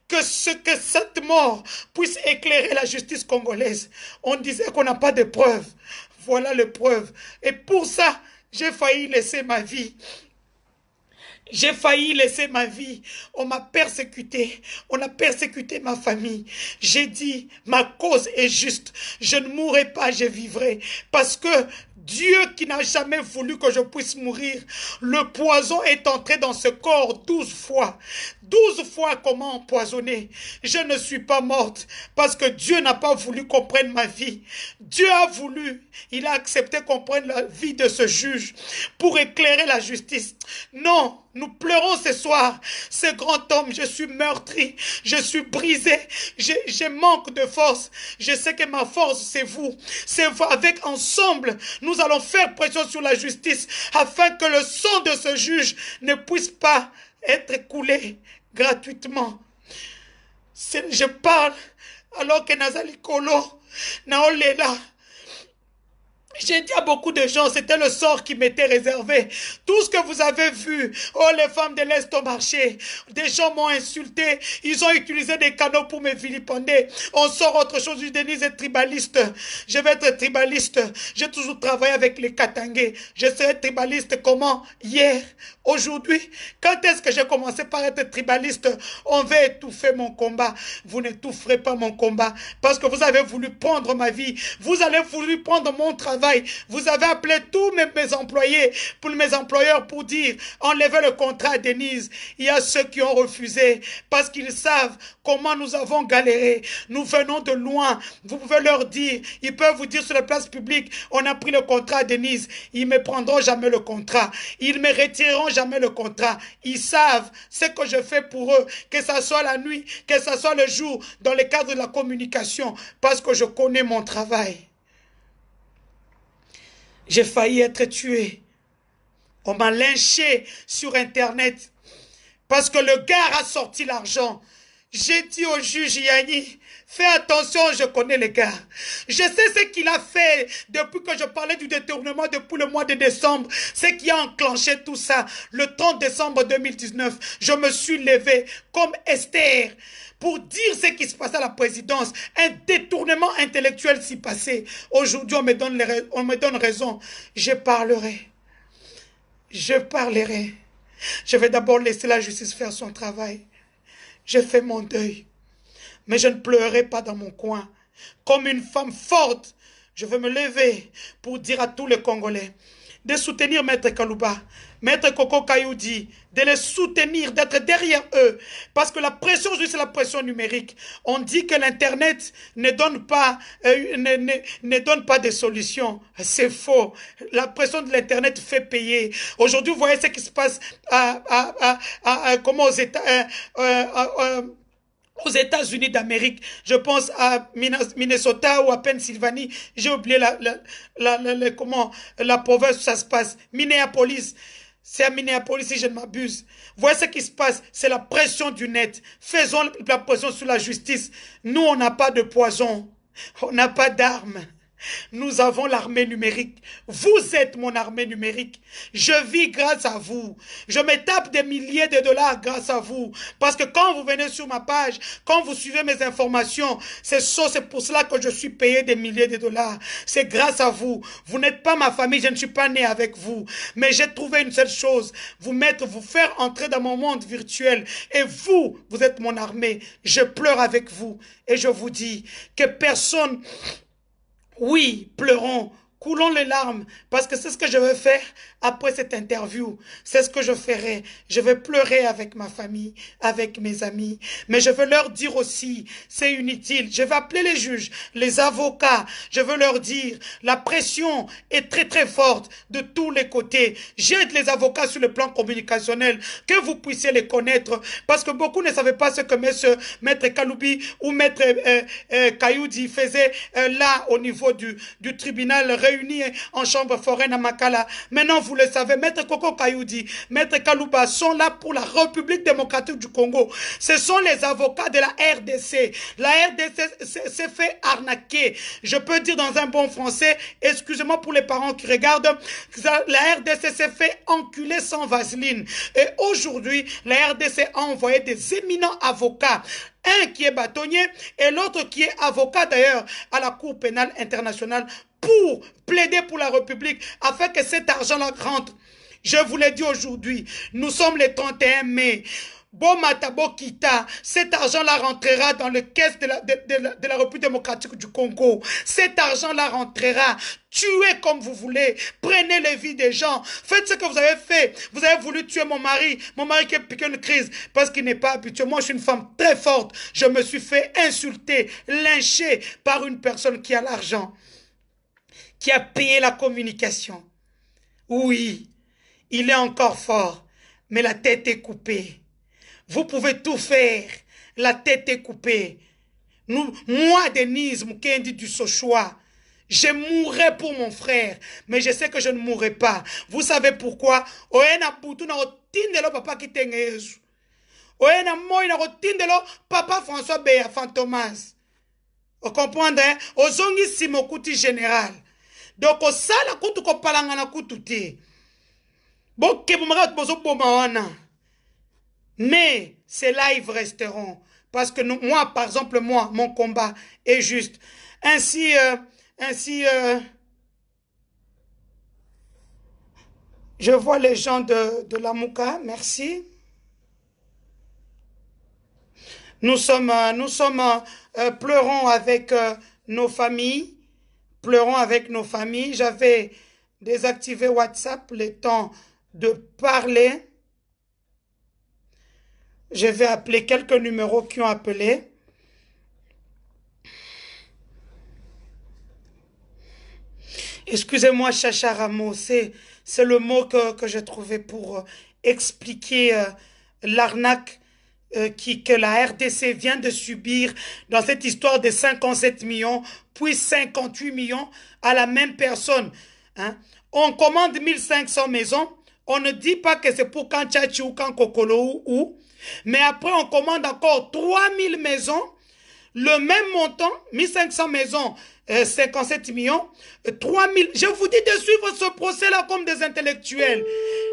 Que cette mort puisse éclairer la justice congolaise. On disait qu'on n'a pas de preuves. Voilà les preuves. Et pour ça, j'ai failli laisser ma vie. J'ai failli laisser ma vie. On m'a persécuté. On a persécuté ma famille. J'ai dit, ma cause est juste. Je ne mourrai pas, je vivrai. Parce que Dieu qui n'a jamais voulu que je puisse mourir, le poison est entré dans ce corps 12 fois. 12 fois comment empoisonner. Je ne suis pas morte parce que Dieu n'a pas voulu qu'on prenne ma vie. Dieu a voulu, il a accepté qu'on prenne la vie de ce juge pour éclairer la justice. Non, nous pleurons ce soir. Ce grand homme, je suis meurtri, je suis brisé, je manque de force. Je sais que ma force, c'est vous. C'est vous. Avec ensemble, nous allons faire pression sur la justice afin que le sang de ce juge ne puisse pas être coulé gratuitement. Je parle alors que Nazali Kolo, Naolela. J'ai dit à beaucoup de gens, c'était le sort qui m'était réservé. Tout ce que vous avez vu, oh les femmes de l'Est ont marché, des gens m'ont insulté, ils ont utilisé des canaux pour me vilipender. On sort autre chose, je Denise est tribaliste. Je vais être tribaliste. J'ai toujours travaillé avec les Katangais. Je serai tribaliste comment? Hier, aujourd'hui. Quand est-ce que j'ai commencé par être tribaliste? On veut étouffer mon combat. Vous n'étoufferez pas mon combat parce que vous avez voulu prendre ma vie. Vous avez voulu prendre mon travail. Vous avez appelé tous mes employés, pour mes employeurs pour dire enlevez le contrat à Denise. Il y a ceux qui ont refusé parce qu'ils savent comment nous avons galéré. Nous venons de loin. Vous pouvez leur dire, ils peuvent vous dire sur la place publique, on a pris le contrat à Denise. Ils ne me prendront jamais le contrat. Ils ne me retireront jamais le contrat. Ils savent ce que je fais pour eux, que ce soit la nuit, que ce soit le jour, dans le cadre de la communication, parce que je connais mon travail. J'ai failli être tué. On m'a lynché sur Internet parce que le gars a sorti l'argent. J'ai dit au juge Yanni, fais attention, je connais le gars. Je sais ce qu'il a fait depuis que je parlais du détournement depuis le mois de décembre. Ce qui a enclenché tout ça. Le 30 décembre 2019, je me suis levé comme Esther pour dire ce qui se passait à la présidence. Un détournement intellectuel s'y passait. Aujourd'hui, on me donne raison. Je parlerai. Je parlerai. Je vais d'abord laisser la justice faire son travail. Je fais mon deuil. Mais je ne pleurerai pas dans mon coin. Comme une femme forte, je vais me lever pour dire à tous les Congolais de soutenir Maître Kalouba, Maître Koko Kayoudi, de les soutenir, d'être derrière eux. Parce que la pression, c'est la pression numérique. On dit que l'Internet ne donne pas de solution. C'est faux. La pression de l'Internet fait payer. Aujourd'hui, vous voyez ce qui se passe aux États-Unis d'Amérique. Je pense à Minnesota ou à Pennsylvanie. J'ai oublié la province où ça se passe. Minneapolis. C'est à Minneapolis si je ne m'abuse. Voyez ce qui se passe. C'est la pression du net. Faisons la pression sur la justice. Nous, on n'a pas de poison. On n'a pas d'armes. Nous avons l'armée numérique. Vous êtes mon armée numérique. Je vis grâce à vous. Je me tape des milliers de dollars grâce à vous. Parce que quand vous venez sur ma page, quand vous suivez mes informations, c'est pour cela que je suis payé des milliers de dollars. C'est grâce à vous. Vous n'êtes pas ma famille, je ne suis pas né avec vous. Mais j'ai trouvé une seule chose. Vous faire entrer dans mon monde virtuel. Et vous êtes mon armée. Je pleure avec vous. Et je vous dis que personne... Oui, pleurons coulons les larmes, parce que c'est ce que je vais faire après cette interview. C'est ce que je ferai. Je vais pleurer avec ma famille, avec mes amis. Mais je veux leur dire aussi, c'est inutile. Je vais appeler les juges, les avocats. Je veux leur dire, la pression est très très forte de tous les côtés. J'aide les avocats sur le plan communicationnel, que vous puissiez les connaître, parce que beaucoup ne savaient pas ce que Maître Kaloubi ou Maître Kayoudi faisait là au niveau du tribunal réuni en chambre foraine à Makala. Maintenant, vous le savez, Maître Koko Kayoudi, Maître Kalouba sont là pour la République démocratique du Congo. Ce sont les avocats de la RDC. La RDC s'est fait arnaquer. Je peux dire dans un bon français, excusez-moi pour les parents qui regardent, la RDC s'est fait enculer sans vaseline. Et aujourd'hui, la RDC a envoyé des éminents avocats. Un qui est bâtonnier et l'autre qui est avocat d'ailleurs à la Cour pénale internationale pour plaider pour la République afin que cet argent-là rentre. Je vous l'ai dit aujourd'hui, nous sommes le 31 mai. Matabo Kita, cet argent-là rentrera dans le caisse de la République démocratique du Congo. Cet argent-là rentrera. Tuez comme vous voulez. Prenez les vies des gens. Faites ce que vous avez fait. Vous avez voulu tuer mon mari qui a piqué une crise parce qu'il n'est pas habitué. Moi, je suis une femme très forte. Je me suis fait insulter, lyncher par une personne qui a l'argent, qui a payé la communication. Oui, il est encore fort, mais la tête est coupée. Vous pouvez tout faire. La tête est coupée. Moi, Denise Mukendi du Sochoa, je mourrai pour mon frère, mais je sais que je ne mourrai pas. Vous savez pourquoi? Papa Kitengezu. Oena moi na rotindelo Papa François Béa Fantomas. Vous comprenez? Ozongi Simokuti général. Donc, au sala kutu ko palangana kutu te. Bon, ke bumarat bozo bomawana. Mais ces lives resteront. Parce que nous, moi, par exemple, moi, mon combat est juste. Ainsi, je vois les gens de la Mouka. Merci. Nous sommes pleurons avec nos familles. Pleurons avec nos familles. J'avais désactivé WhatsApp le temps de parler. Je vais appeler quelques numéros qui ont appelé. Excusez-moi, Chacha Ramo, c'est le mot que j'ai trouvé pour expliquer l'arnaque que la RDC vient de subir dans cette histoire de 57 millions, puis 58 millions à la même personne. Hein? On commande 1500 maisons, on ne dit pas que c'est pour Kanchachi ou Kankokolo ou, mais après on commande encore 3000 maisons, le même montant, 1500 maisons, 57 millions, 3000. Je vous dis de suivre ce procès-là comme des intellectuels.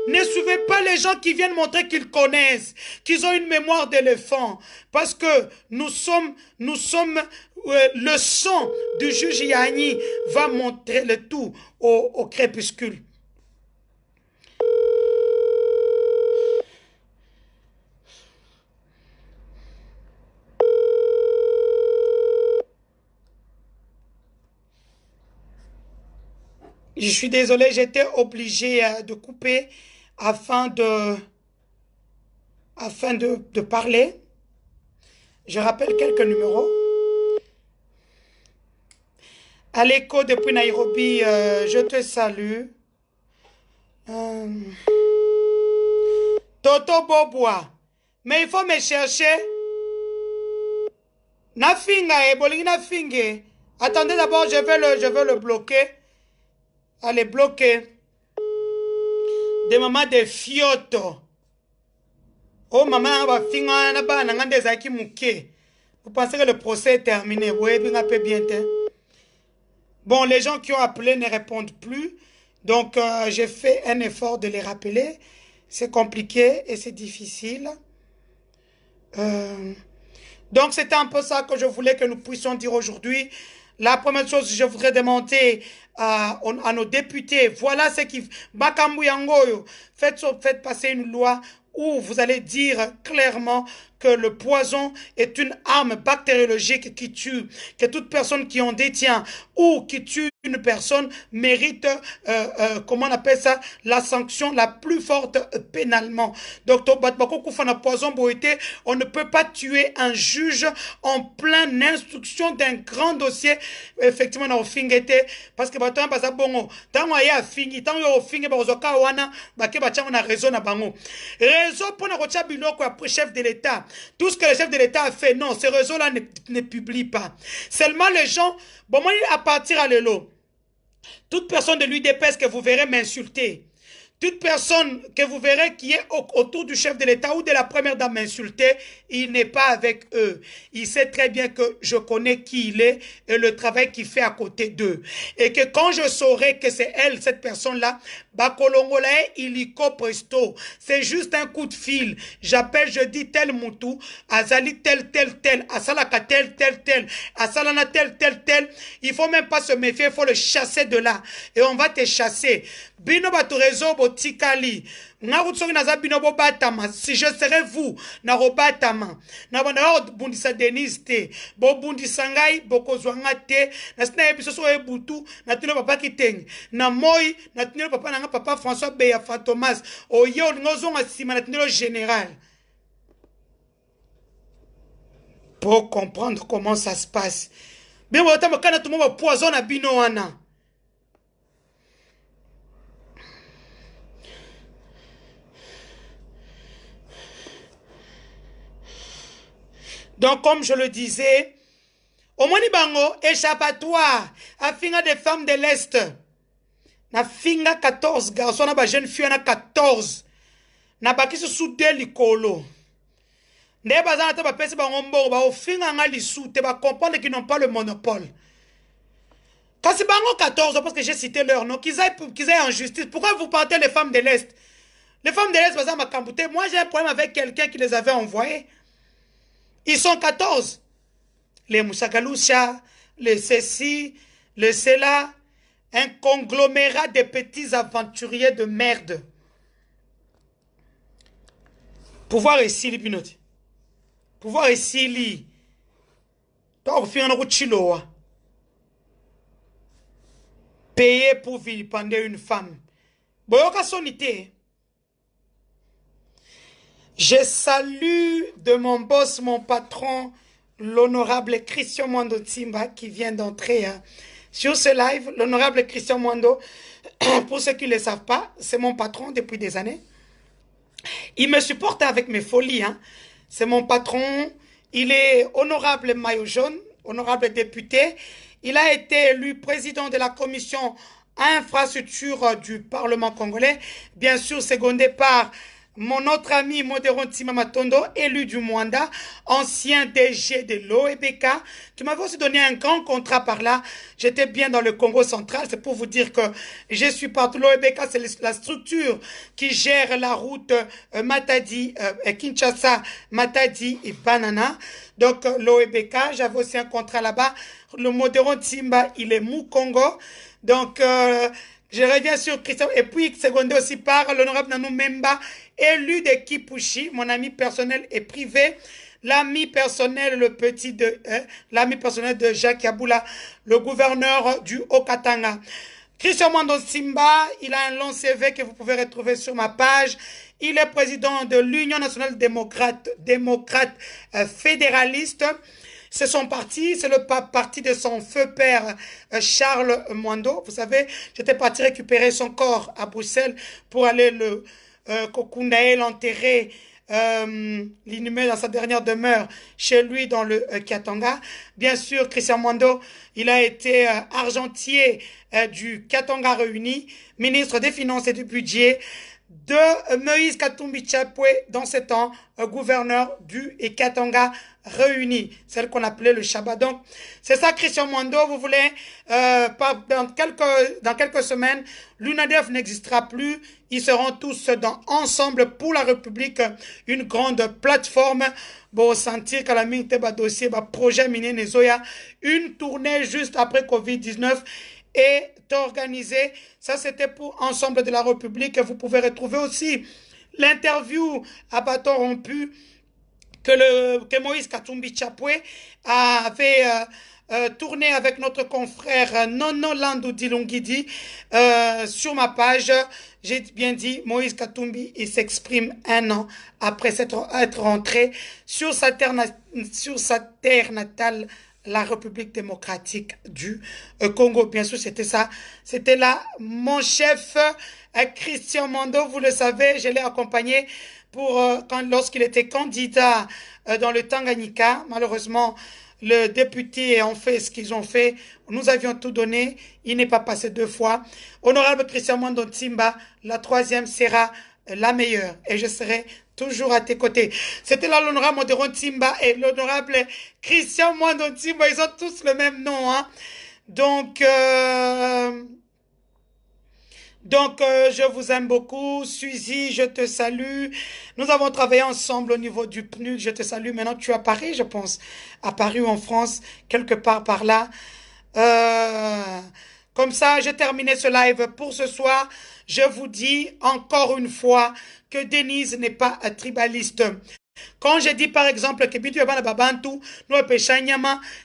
Ne suivez pas les gens qui viennent montrer qu'ils connaissent, qu'ils ont une mémoire d'éléphant. Parce que nous sommes le son du juge Yanni va montrer le tout au crépuscule. Je suis désolé, j'étais obligé de couper afin de parler. Je rappelle quelques numéros. Aleko depuis Nairobi, je te salue. Toto Bobois. Mais il faut me chercher. Nafinga, Bolingi Nafinga. Attendez d'abord, je vais le bloquer. Allez, bloquer. Des mamans de fioto. Oh, maman, va finir na ba na des aki mouké. Vous pensez que le procès est terminé? Oui, bien peu bien. Bon, les gens qui ont appelé ne répondent plus. Donc, j'ai fait un effort de les rappeler. C'est compliqué et c'est difficile. Donc, c'était un peu ça que je voulais que nous puissions dire aujourd'hui. La première chose, je voudrais demander à nos députés, voilà ce qui... Bakambu Yangoyo, faites passer une loi où vous allez dire clairement que le poison est une arme bactériologique qui tue, que toute personne qui en détient ou qui tue une personne mérite, comment on appelle ça, la sanction la plus forte pénalement. Donc, poison, on ne peut pas tuer un juge en pleine instruction d'un grand dossier. Effectivement, on a parce que bato baza bongo tango ya fingi tango yo fingi ba zoka wana ba ke ba tchango na raison na bango raison pour na kocha biloko ya chef de l'État. Tout ce que le chef de l'État a fait, non, ce réseau là ne publie pas. Seulement les gens, bon moi à partir à l'élo, toute personne de l'UDPS que vous verrez m'insulter, toute personne que vous verrez qui est autour du chef de l'État ou de la première dame insultée, il n'est pas avec eux. Il sait très bien que je connais qui il est et le travail qu'il fait à côté d'eux. Et que quand je saurai que c'est elle, cette personne-là, Bakolongolae, illiko presto. C'est juste un coup de fil. J'appelle, je dis tel Moutou, Azali tel, Asalaka tel, Asalana tel. Il faut même pas se méfier, il faut le chasser de là. Et on va te chasser. Bino bato réseau botikali. Si je serais vous, na robatama, na bundisa Denise te, bo bundisa ngai, boko zwanga te, na sina ebiso so ebutu, na tino papa kiteng, na moi, na tino papa nanga papa François Beya Fantomas, o yo ngozonga sima na tino général. Pour comprendre comment ça se passe. Bien, quand tout le monde poison à binoana. Donc, comme je le disais, au Monibango, échappatoire, à finga des femmes de l'Est. Na finga 14 garçons, na ba jeune fille, na 14. Na baki se soudé likolo. Ne bazana ta ba pesi ba ngombo, ba ofinga nga lisute, ba comprendre qu'ils n'ont pas le monopole. Quand c'est bango 14, parce que j'ai cité leur nom, qu'ils aient en justice. Pourquoi vous partez les femmes de l'Est? Les femmes de l'Est, bazana ma kambouté. Moi, j'ai un problème avec quelqu'un qui les avait envoyés. Ils sont 14. Les Moussakaloucha, les Ceci, les Cela, un conglomérat de petits aventuriers de merde. Pouvoir ici, les pinotes. Pouvoir ici, li. Donc, on a un payer pour vilipender une femme. Boyoka sonité. Je salue de mon boss, mon patron, l'honorable Christian Mwando Timba, qui vient d'entrer sur ce live. L'honorable Christian Mwando, pour ceux qui ne le savent pas, c'est mon patron depuis des années. Il me supporte avec mes folies. Hein. C'est mon patron. Il est honorable maillot jaune, honorable député. Il a été élu président de la commission infrastructure du Parlement congolais. Bien sûr, secondé par mon autre ami Modéron Timamatondo, élu du Mwanda, ancien DG de l'OEBK, qui m'avait aussi donné un grand contrat par là. J'étais bien dans le Congo central. C'est pour vous dire que je suis partout. L'OEBK, c'est la structure qui gère la route Matadi, Kinshasa, Matadi et Banana. Donc, l'OEBK, j'avais aussi un contrat là-bas. Le Modéron Timba, il est Moukongo. Donc, je reviens sur Christophe. Et puis, secondé aussi par l'honorable Nanou Memba, élu de Kipushi, mon ami personnel et privé. L'ami personnel, l'ami personnel de Jacques Yaboula, le gouverneur du Haut-Katanga. Christian Mwando Simba, il a un long CV que vous pouvez retrouver sur ma page. Il est président de l'Union nationale démocrate fédéraliste. C'est son parti, c'est le parti de son feu père Charles Mwando. Vous savez, j'étais parti récupérer son corps à Bruxelles pour aller le l'enterrer, l'inhumer dans sa dernière demeure chez lui dans le Katanga. Bien sûr, Christian Mwando, il a été argentier du Katanga réuni, ministre des Finances et du Budget de Moïse Katumbi Chapwe, dans ce temps, gouverneur du Katanga réuni, celle qu'on appelait le Shabbat. Donc, c'est ça, Christian Mwando. Vous voulez, dans quelques semaines, l'UNADEF n'existera plus. Ils seront tous ensemble pour la République, une grande plateforme. Bon, sentir que la mine dossier, projet minier Nezoya, une tournée juste après Covid-19 est organisée. Ça, c'était pour Ensemble de la République. Vous pouvez retrouver aussi l'interview à bâton rompu que Moïse Katumbi Chapwe avait tourné avec notre confrère Nono Landou Dilungidi sur ma page. J'ai bien dit, Moïse Katumbi, il s'exprime un an après être rentré sur sa terre natale, la République démocratique du Congo. Bien sûr, c'était ça. C'était là mon chef, Christian Mando, vous le savez, je l'ai accompagné lorsqu'il était candidat dans le Tanganyika. Malheureusement, le député ont fait ce qu'ils ont fait. Nous avions tout donné. Il n'est pas passé 2 fois. Honorable Christian Mando Ntimba, la 3e sera la meilleure. Et je serai toujours à tes côtés. C'était là l'honorable Modéron Ntimba et l'honorable Christian Mando Ntimba. Ils ont tous le même nom. Hein? Donc, je vous aime beaucoup. Suzy, je te salue. Nous avons travaillé ensemble au niveau du PNUD. Je te salue. Maintenant, tu es à Paris, je pense. À Paris ou en France, quelque part par là. Comme ça, j'ai terminé ce live pour ce soir. Je vous dis encore une fois que Denise n'est pas un tribaliste. Quand je dis par exemple que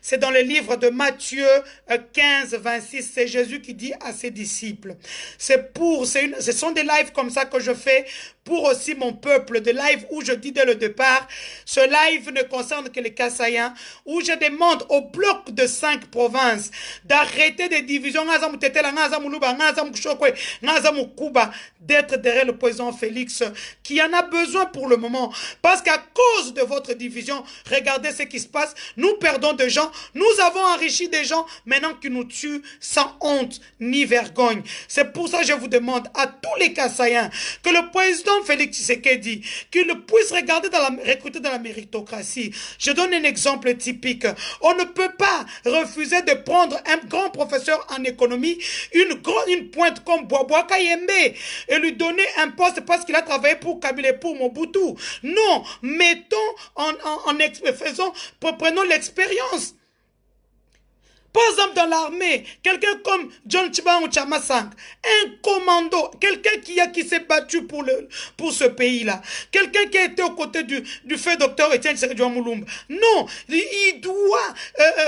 c'est dans le livre de Matthieu 15, 26, c'est Jésus qui dit à ses disciples. Ce sont des lives comme ça que je fais pour aussi mon peuple, des lives où je dis dès le départ, ce live ne concerne que les Kassaïens, où je demande au bloc de 5 provinces d'arrêter des divisions, d'être derrière le président Félix, qui en a besoin pour le moment. Parce qu'à cause de votre division, regardez ce qui se passe, nous perdons des gens, nous avons enrichi des gens, maintenant qui nous tuent sans honte ni vergogne. C'est pour ça que je vous demande à tous les Kassaïens que le président Félix Tshisekedi, qu'il puisse recruter dans la méritocratie. Je donne un exemple typique. On ne peut pas refuser de prendre un grand professeur en économie, une pointe comme Boabo Kayembe, et lui donner un poste parce qu'il a travaillé pour Kabila et pour Mobutu. Non, prenons l'expérience. Par exemple, dans l'armée, quelqu'un comme John Chibangu Chamasang, un commando, quelqu'un qui s'est battu pour ce pays-là, quelqu'un qui a été aux côtés du feu docteur Etienne Tshisekedi Moulumba. Non, il doit,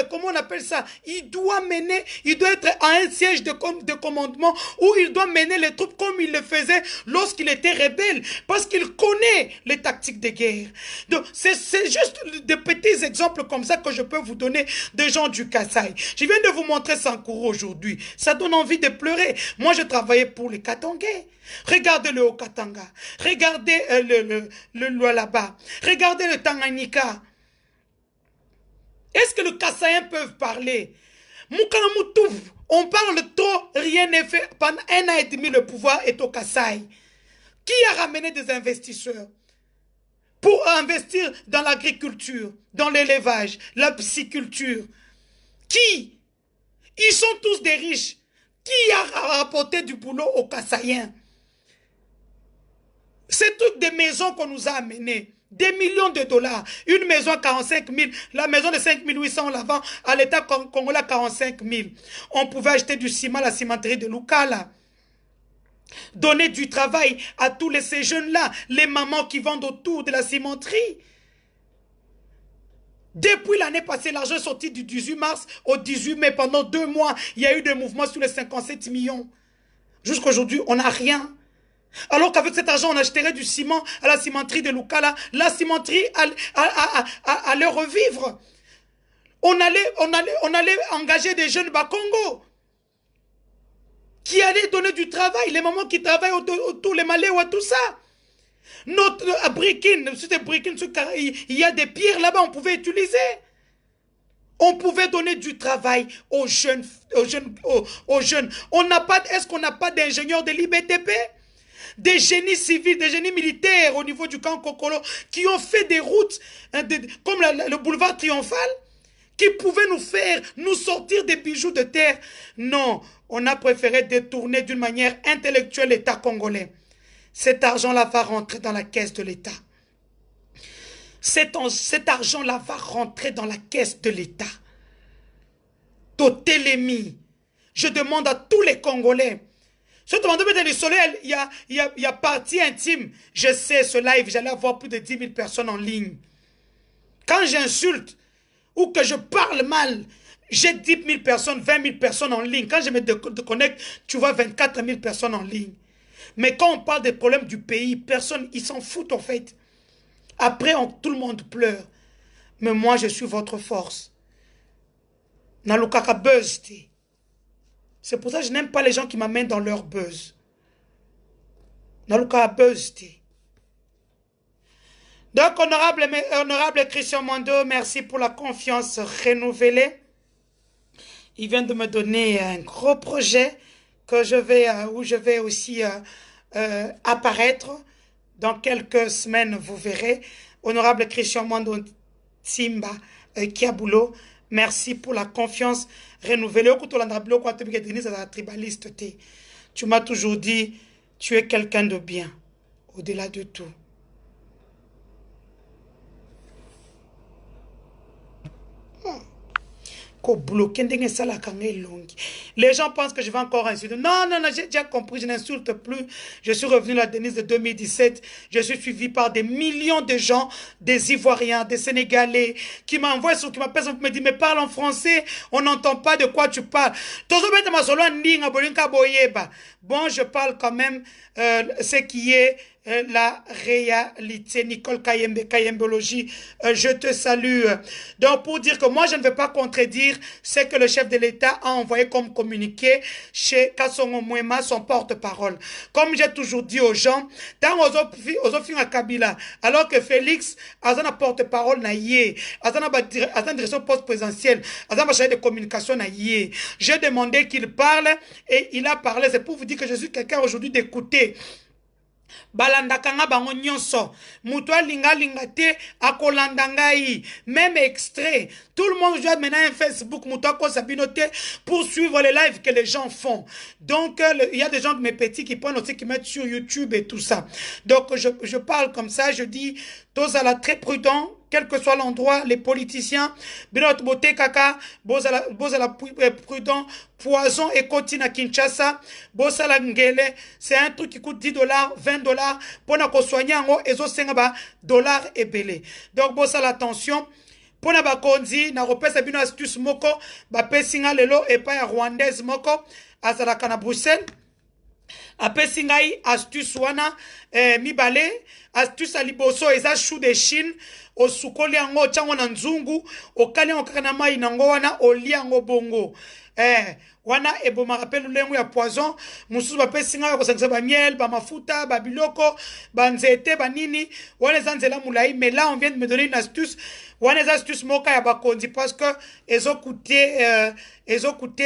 comment on appelle ça, il doit être à un siège de commandement où il doit mener les troupes comme il le faisait lorsqu'il était rebelle, parce qu'il connaît les tactiques de guerre. Donc, c'est juste des petits exemples comme ça que je peux vous donner des gens du Kasaï. Je viens de vous montrer Sankuru aujourd'hui. Ça donne envie de pleurer. Moi, je travaillais pour les Katangais. Regardez le Haut-Katanga. Regardez le Lualaba. Regardez le Tanganyika. Est-ce que les Kassaïens peuvent parler? Moukanamutouf, on parle trop, rien n'est fait. Pendant 1 an et demi, le pouvoir est au Kasaï. Qui a ramené des investisseurs pour investir dans l'agriculture, dans l'élevage, la pisciculture? Qui? Ils sont tous des riches. Qui a rapporté du boulot aux Kassaïens? C'est toutes des maisons qu'on nous a amenées. Des millions de dollars. Une maison à 45 000. La maison de 5 800, on la vend à l'État congolais à 45 000. On pouvait acheter du ciment à la cimenterie de Lukala. Donner du travail à tous ces jeunes-là. Les mamans qui vendent autour de la cimenterie. Depuis l'année passée, l'argent est sorti du 18 mars au 18 mai. Pendant 2 mois, il y a eu des mouvements sur les 57 millions. Jusqu'à aujourd'hui, on n'a rien. Alors qu'avec cet argent, on achèterait du ciment à la cimenterie de Lukala. La cimenterie allait revivre. On allait engager des jeunes Bakongo qui allaient donner du travail. Les mamans qui travaillent autour, les Maléwa, tout ça. À Brikin, il y a des pierres là-bas, on pouvait utiliser. On pouvait donner du travail aux jeunes. Est-ce qu'on n'a pas d'ingénieurs de l'IBTP? Des génies civils, des génies militaires au niveau du camp Kokolo qui ont fait des routes comme le boulevard Triomphal qui pouvaient nous sortir des bijoux de terre. Non, on a préféré détourner d'une manière intellectuelle l'État congolais. Cet argent-là va rentrer dans la caisse de l'État. Cet argent-là va rentrer dans la caisse de l'État. Totélémie. Je demande à tous les Congolais. Ce demande dans le soleil, il y a partie intime. Je sais, ce live, j'allais avoir plus de 10 000 personnes en ligne. quand j'insulte ou que je parle mal, j'ai 10 000 personnes, 20 000 personnes en ligne. Quand je me déconnecte, tu vois 24 000 personnes en ligne. Mais quand on parle des problèmes du pays, personne, ils s'en foutent en fait. Après, tout le monde pleure. Mais moi, je suis votre force. Nalukaka buzz. C'est pour ça que je n'aime pas les gens qui m'amènent dans leur buzz. Nalukaka buzz. Donc, honorable Christian Mondo, merci pour la confiance renouvelée. Il vient de me donner un gros projet que où je vais aussi apparaître. Dans quelques semaines, vous verrez. Honorable Christian Mondo Simba Kiabulo, merci pour la confiance renouvelée. Tu m'as toujours dit, tu es quelqu'un de bien, au-delà de tout. Les gens pensent que je vais encore insulter. Non, non, non, j'ai déjà compris, je n'insulte plus. Je suis revenu à la Denise de 2017. Je suis suivi par des millions de gens, des Ivoiriens, des Sénégalais, qui m'envoient, qui m'appellent, qui me disent, mais parle en français, on n'entend pas de quoi tu parles. Bon, je parle quand même ce qui est la réalité. Nicole Kayembologie, je te salue. Donc, pour dire que moi, je ne vais pas contredire ce que le chef de l'État a envoyé comme communiqué chez Kassongo Mwema, son porte-parole. Comme j'ai toujours dit aux gens, tant aux Kabila, alors que Félix a un porte-parole na yé, a une direction post-présidentielle, a un chargé de communication na yé. J'ai demandé qu'il parle et il a parlé. C'est pour vous dire que je suis quelqu'un aujourd'hui d'écouter. Balandakanga bango nyonso muto linga te akolanda ngai même extrait tout le monde joue maintenant un Facebook muto ko sabinote pour suivre les lives que les gens font. Donc il y a des gens de mes petits qui prennent aussi qui mettent sur YouTube et tout ça. Donc je parle comme ça, je dis tous à la très prudent. Quel que soit l'endroit, les politiciens, Binot Bote Kaka, Bozala prudent, poison et continue à Kinshasa, Bozala Ngele, c'est un truc qui coûte 10 dollars, 20 dollars, pour nous soigner en haut, et zo sengaba dollars et belé. Donc, Bozala attention, pour nous bakonzi, na repesa bino astuce moko, ba pesinga lelo et pas rwandaise moko, azala kana Bruxelles. Apesi ngai astuce wana mibale astuce aliboso eza chou de Chine osukoli yango chango na nzungu okali yango kaka na mai nango wana olia yango bongo wana eboma rappel lengo ya poison mususu bapesi ngai kosangisa ba miel ba mafuta ba biloko ba nzete ba nini wana eza nzela mulai, mais là on vient de me donner une astuce wana eza astuce moka ya bakonzi parce que ezo coûté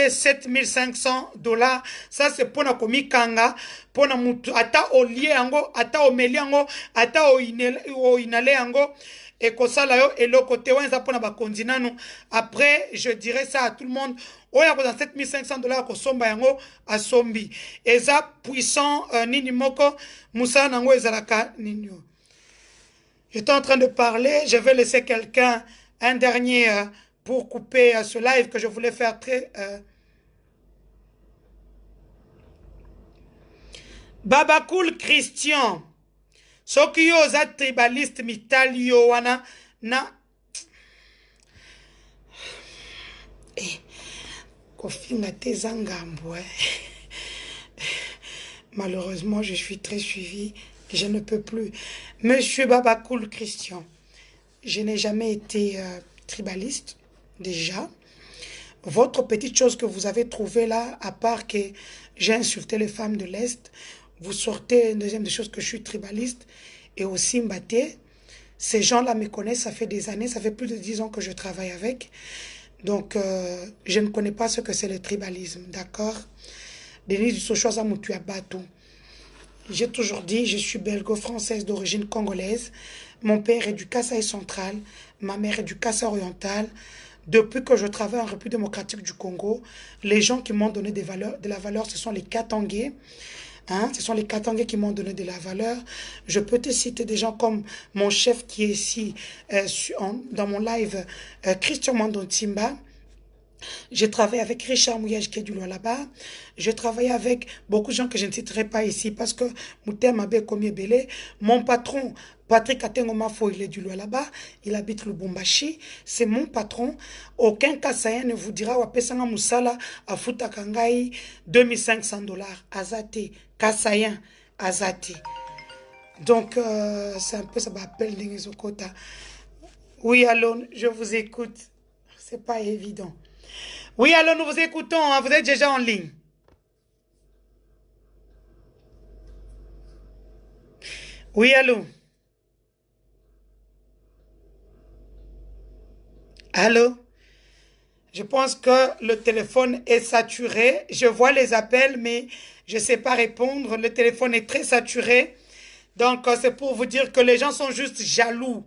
7500 dollars. Ça c'est pour na komikanga pour na mutu ata olie yango ata omeli yango ata oinale yango et kosala yo eloko te wana eza pour na bakonzi nanu. Après je dirais ça à tout le monde oya ko dans 7500 dollars kosomba yango asombi eza puissant nini moko musa nango ezalaka nini. J'étais en train de parler, je vais laisser quelqu'un un dernier pour couper ce live que je voulais faire très Babacool Christian soki yo za tribaliste mitali yo wana na kofinga te zangambo malheureusement je suis très suivi, je ne peux plus. Monsieur Babacool Christian, je n'ai jamais été tribaliste déjà. Votre petite chose que vous avez trouvée là, à part que j'ai insulté les femmes de l'Est, vous sortez une deuxième des choses que je suis tribaliste et aussi Mbaté. Ces gens-là me connaissent, ça fait des années, ça fait plus de 10 ans que je travaille avec. Donc, je ne connais pas ce que c'est le tribalisme, d'accord? Denis Dussochoza Moutuabatou. J'ai toujours dit, je suis belgo-française d'origine congolaise. Mon père est du Kasaï central, ma mère est du Kasaï oriental. Depuis que je travaille en République démocratique du Congo, les gens qui m'ont donné de la valeur, ce sont les Katangais. Hein, ce sont les Katangais qui m'ont donné de la valeur. Je peux te citer des gens comme mon chef qui est ici dans mon live, Christian Mandontimba. Je travaille avec Richard Mouyage qui est du Loa là-bas. Je travaille avec beaucoup de gens que je ne citerai pas ici parce que Moutem Abe Komi Belé, mon patron, Patrick Atengomafo, il est du Loa là-bas. Il habite le Lubumbashi. C'est mon patron. Aucun Kassayen ne vous dira Wapesanga Moussala à Futakangai 2500 $. Azate, Kassayen, Azate. Donc, c'est un peu ça m'appelle Ningizokota. Oui, allô, je vous écoute. C'est pas évident. Oui, allô, nous vous écoutons. Hein, vous êtes déjà en ligne. Oui, allô. Allô. Je pense que le téléphone est saturé. Je vois les appels, mais je ne sais pas répondre. Le téléphone est très saturé. Donc, c'est pour vous dire que les gens sont juste jaloux.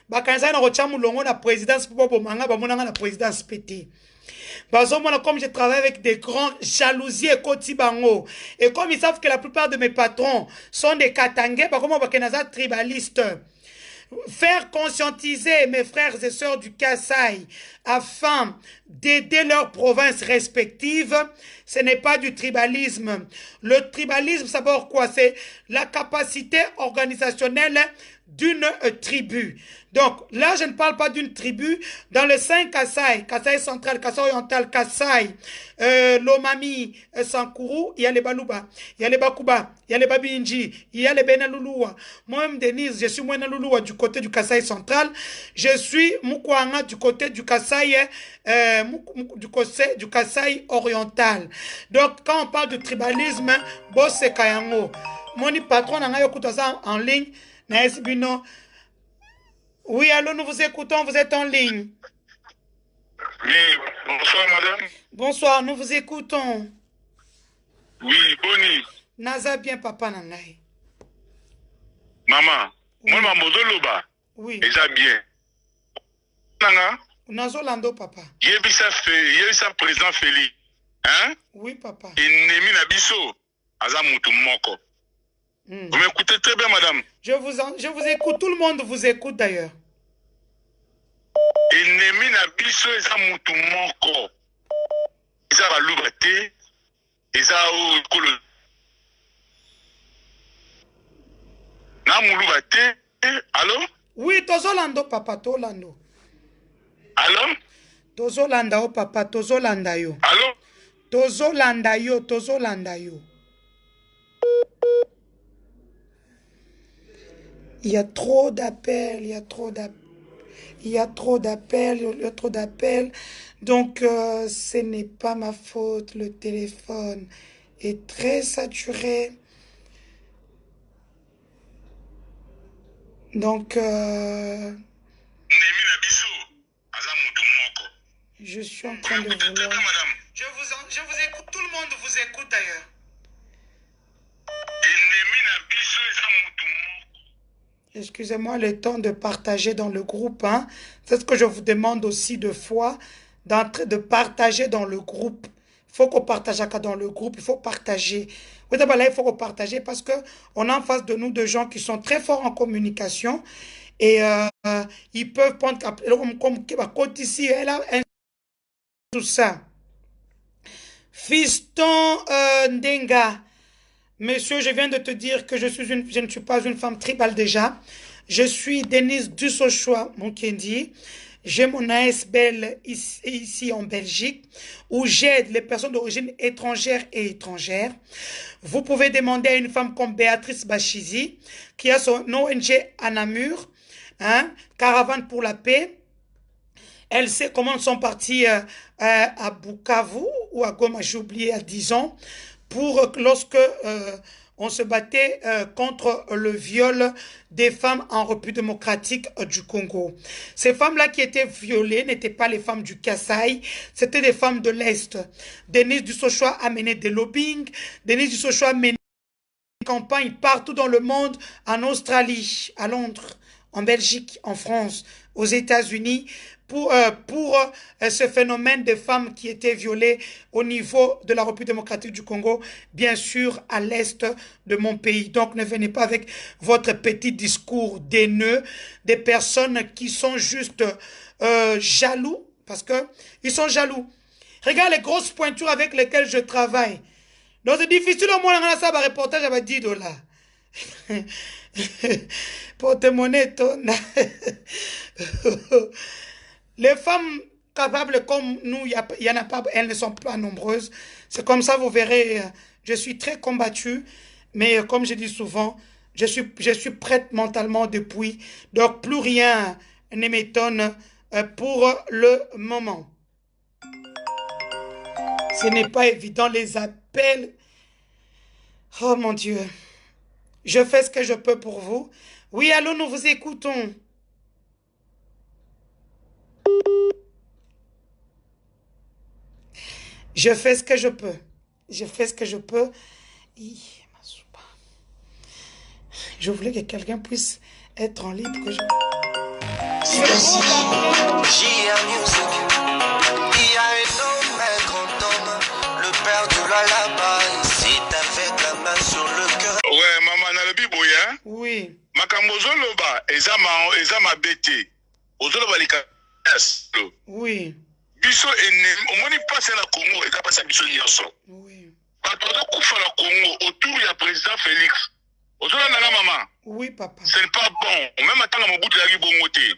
Bah, quand ça, la présidence, la présidence pété. Comme je travaille avec des grands jalousies et kotibango, et comme ils savent que la plupart de mes patrons sont des katangais, comme tribalistes, faire conscientiser mes frères et sœurs du Kasaï afin d'aider leurs provinces respectives, ce n'est pas du tribalisme. Le tribalisme, c'est d'abord quoi? C'est la capacité organisationnelle d'une tribu. Donc là, je ne parle pas d'une tribu. Dans le 5 Kasaï, Kasaï central, Kasaï oriental, Kasaï, Lomami, Sankuru, il y a les Baluba, il y a les Bakuba, il y a les Babinji, il y a les Benalulua. Moi-même, Denise, je suis Benalulua du côté du Kasaï central. Je suis Mukwanga du côté du Kasaï, du Kasaï oriental. Donc, quand on parle de tribalisme, Bosse Kayango. Mon patron n'a pas en ligne. Oui, allô, nous vous écoutons, vous êtes en ligne. Oui, bonsoir madame. Bonsoir, nous vous écoutons. Oui, Boni. Naza bien papa nangai. Maman, oui. Moi Loba. Oui. Déjà bien. Nanga. Nazo lando papa. Yebisa président Félix. Hein? Oui papa. Ennemi na biso. Aza mutu moko. Vous m'écoutez très bien, madame. Je vous écoute. Tout le monde vous écoute d'ailleurs. Ennemi na biso eza mutu moko. Eza baluba te. Eza okolo. Na muluba te. Allô? Oui, tozolando papa, tolando. Allô? Tozolanda o papa, tozolanda yo. Allô? Tozolanda yo, tozolanda yo. Il y a trop d'appels, il y a trop d'appels. Il y a trop d'appels. Donc, ce n'est pas ma faute. Le téléphone est très saturé. Donc, je suis en train de vouloir... Je vous écoute. Tout le monde vous écoute d'ailleurs. Excusez-moi le temps de partager dans le groupe. Hein. C'est ce que je vous demande aussi de fois, de partager dans le groupe. Il faut qu'on partage dans le groupe, il faut partager. Oui, d'abord là, il faut qu'on partage parce qu'on a en face de nous des gens qui sont très forts en communication et ils peuvent prendre comme ici, tout ça. Fiston Ndenga. Monsieur, je viens de te dire que je ne suis pas une femme tribale déjà. Je suis Denise Dussochoa Monkendi. J'ai mon ASBL ici en Belgique où j'aide les personnes d'origine étrangère et étrangère. Vous pouvez demander à une femme comme Béatrice Bachizi qui a son ONG à Namur, hein, Caravane pour la paix. Elle sait comment ils sont partis à Bukavu ou à Goma, j'ai oublié, à 10 ans. Pour lorsque on se battait contre le viol des femmes en République démocratique du Congo. Ces femmes-là qui étaient violées n'étaient pas les femmes du Kasaï, c'était des femmes de l'Est. Denise Dussochoa a mené des lobbying, Denise Dussochoa a mené des campagnes partout dans le monde, en Australie, à Londres, en Belgique, en France, aux États-Unis, pour ce phénomène de femmes qui étaient violées au niveau de la République démocratique du Congo, bien sûr à l'est de mon pays. Donc ne venez pas avec votre petit discours haineux, des personnes qui sont juste jaloux, parce que ils sont jaloux. Regarde les grosses pointures avec lesquelles je travaille. Donc c'est difficile au moins de faire un reportage à 10 $. Porte-monnaie, les femmes capables comme nous, il y en a pas, elles ne sont pas nombreuses. C'est comme ça, vous verrez, je suis très combattue, mais comme je dis souvent, je suis prête mentalement depuis, donc plus rien ne m'étonne pour le moment. Ce n'est pas évident, les appels. Oh mon Dieu. Je fais ce que je peux pour vous. Oui, allô, nous vous écoutons. Je fais ce que je peux. Je fais ce que je peux. Je voulais que quelqu'un puisse être en libre. Que je... Le père du lullaby, c'est avec la main sur le cœur. Ouais, maman, na le biboya. Oui. Makambo zoloba, eza ma bete. Ozoloba likaslo. Oui. Biso ene, omoni passe na Congo, eza passe biso nyonso. Oui. Bato kufa na Congo autour ya président Félix. Ozola na maman. Oui, papa. Ce n'est pas bon. Même atanga mobutu ya bongo te.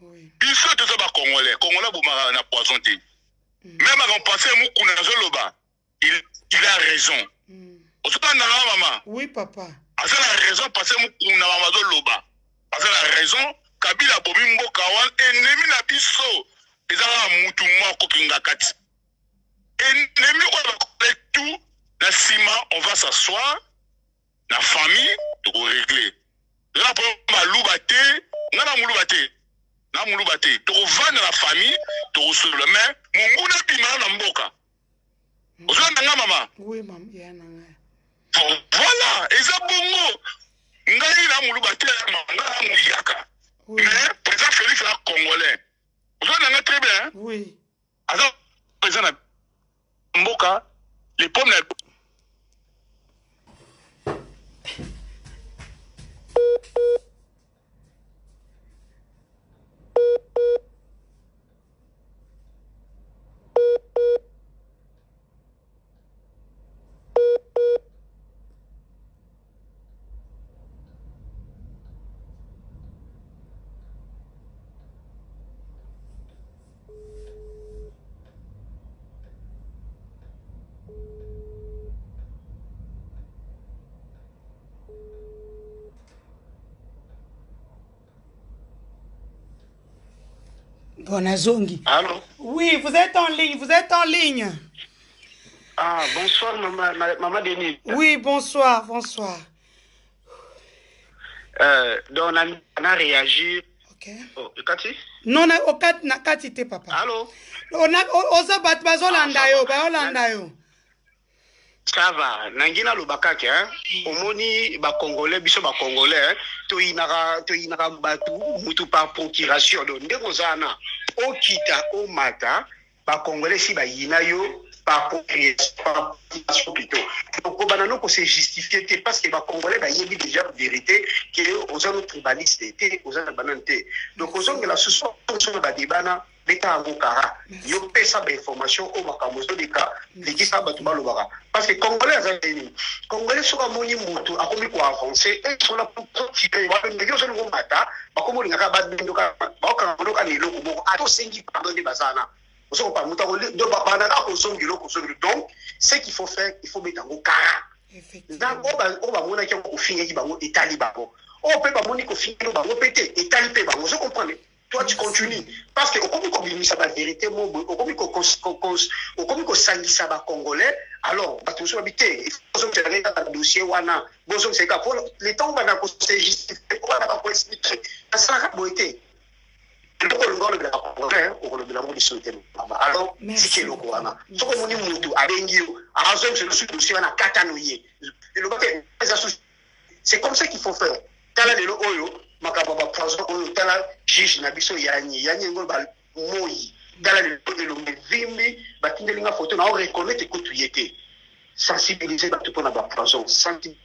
Oui. Biso toza ba Congolais, Congolais bomaka na poison te. Même avant passer mukuna zoloba, il a raison. Ozola na maman. Oui, papa. Asa la raison passer mukuna mama zoloba. Asa la raison Kabila bobi mboka wan ennemi na biso. Ezala mutu moko kingakati. Ennemi on va tout na sima, on va s'asseoir. La famille, tu vas régler. Là, pour ma te, on a la moulubate. La moulubate. Tu vas vendre la famille, tu vas sur le main. Mon mouna bima na mboka. Vous avez un maman? Oui, maman. Voilà. Et ça, bongo. Ngai la moulubate, ngai la mouyaka. Mais, président Félix est congolais. Vous avez un très bien. Oui. Alors, président mboka, les pommes, Bonazongi. Allô? Oui, vous êtes en ligne, vous êtes en ligne. Ah, bonsoir, maman Denis. Oui, bonsoir, bonsoir. Donc, on a réagi. Ok. Oh, Kati? Non, na kati te, papa. Allô? Oza bat bazolanda yo, baolanda yo. Ça va. Nangina lobakake, hein? Omoni ba Congolais, biso ba Congolais, hein? To inaka batu, mutu par procuration. Donc, ndeko zana, o kita, o mata, ba Congolais si ba yina yo, par procuration plutôt. Donc, on banano ko se justifier parce que ba Congolais ba yebi déjà la vérité que aux autres tribalistes étaient aux autres bananté. Donc, aux autres la sous sur ba débana beta ngokara. Yo pesa ba information au makamozo de cas, l'équipe ba tuba lobara. Parce que Congolais azali Congolais soka moni mutu akomi ko avancer et sur la protiper wa ndeko so ngo mata ba komo ngaka ba bindoka ba ka ndoka ni loko mo ato sengi pardon de bazana. Donc, ce qu'il faut faire, il faut mettre en haut cara. On va montrer qu'on finit qui va et taliban. On peut pas montrer qu'on finit qu'on va répéter et taliban. Vous comprenez? Toi, tu continues. Parce que, au comme on dit ça, la vérité, au comme on s'agit ça, Congolais, alors, bah, tout ça, habité. Il faut que tu regardes le dossier, wana. Bon, c'est qu'à les temps où on va se justifier, on va pas expliquer. Ça n'a pas été. Alors, c'est le Coran. C'est comme ça qu'il faut faire. Juge Nabiso Yani, Yani Ngol Moyi, photo, on reconnaît que tu y étais. Sensibiliser pour la prison, sensibiliser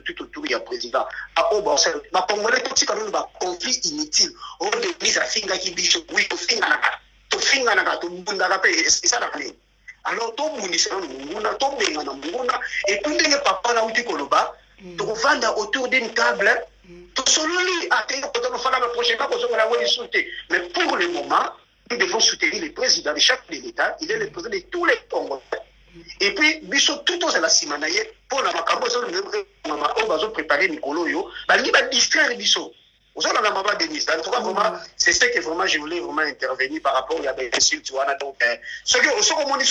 tout autour du président. À Obanse, ma Congolais, tout ce qu'on a conflit inutile. On a mis à Finga qui dit oui, to Finga, to Bundagape, et ça la clé. alors tobundisa na munguna tobenga na munguna et puis ndenge papa na uti koloba tovanda autour d'une table tosololi atenge kotofala na prochain pas kozonga na weli sauter mais pour le moment nous devons soutenir le président de chaque l'État il est le président de tous les Congolais et puis biso tout aux la simanaye pour la makambo so mama on va préparer Nikolo yo balingi ba distraire biso. En tout cas, vraiment, c'est ce que vraiment je voulais vraiment intervenir par rapport à des insultes. Donc, ce que ce qu'on dit,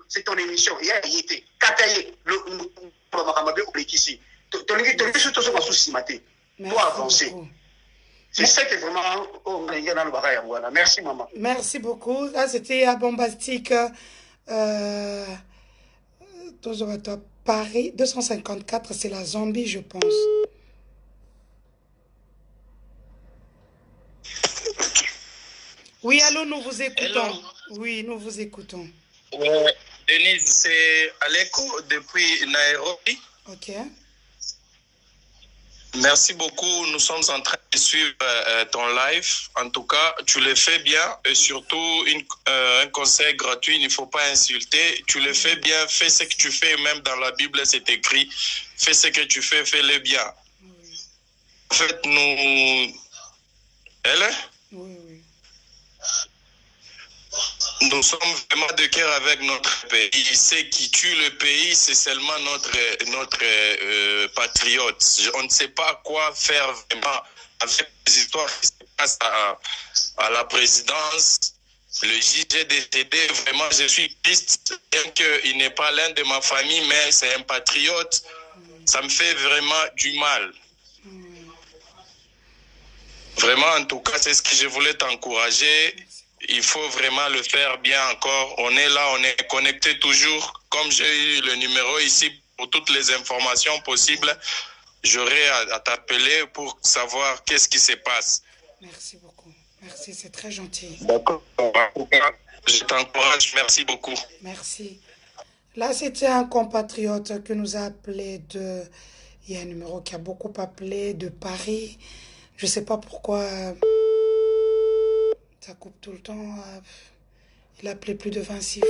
c'est ton émission. Il y a été Kataye, le pour avancer. C'est ça que vraiment. Merci, maman. Merci beaucoup. Là, c'était à Bombastique. Paris 254, c'est la Zambie, je pense. Oui, allô, nous vous écoutons. Hello. Oui, nous vous écoutons. Denise, c'est Aleko depuis Nairobi. Ok. Merci beaucoup. Nous sommes en train de suivre ton live. En tout cas, tu le fais bien. Et surtout, un conseil gratuit, il ne faut pas insulter. Tu le fais bien. Fais ce que tu fais. Même dans la Bible, c'est écrit. Fais ce que tu fais, fais-le bien. En fait, nous... Elle est? Oui, oui. Nous sommes vraiment de cœur avec notre pays. Ce qui tue le pays, c'est seulement notre patriote. On ne sait pas quoi faire vraiment avec les histoires qui se passent à la présidence. Le JG est décédé, vraiment, je suis triste, bien qu'il n'est pas l'un de ma famille, mais c'est un patriote. Ça me fait vraiment du mal. Vraiment, en tout cas, c'est ce que je voulais t'encourager. Il faut vraiment le faire bien encore. On est là, on est connecté toujours. Comme j'ai eu le numéro ici pour toutes les informations possibles, j'aurai à t'appeler pour savoir qu'est-ce qui se passe. Merci beaucoup. Merci, c'est très gentil. D'accord. Je t'encourage. Merci beaucoup. Merci. Là, c'était un compatriote qui nous a appelé de... Il y a un numéro qui a beaucoup appelé de Paris. Je ne sais pas pourquoi... Ça coupe tout le temps. Il a appelé plus de 26 fois.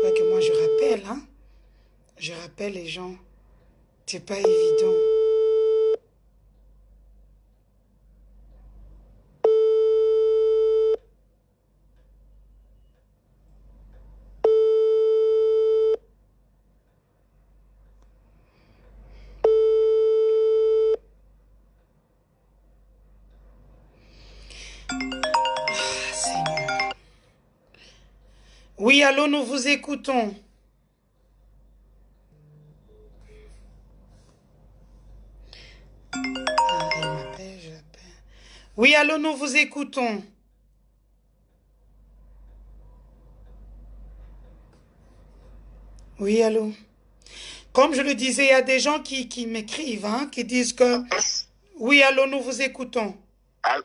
Ouais, que moi, je rappelle, hein. Je rappelle les gens. C'est pas évident. Oui, allô, nous vous écoutons. Ah, il m'appelle, je l'appelle. Oui, allô, nous vous écoutons. Oui, allô. Comme je le disais, il y a des gens qui m'écrivent, hein, qui disent que... Oui, allô, nous vous écoutons. Ah.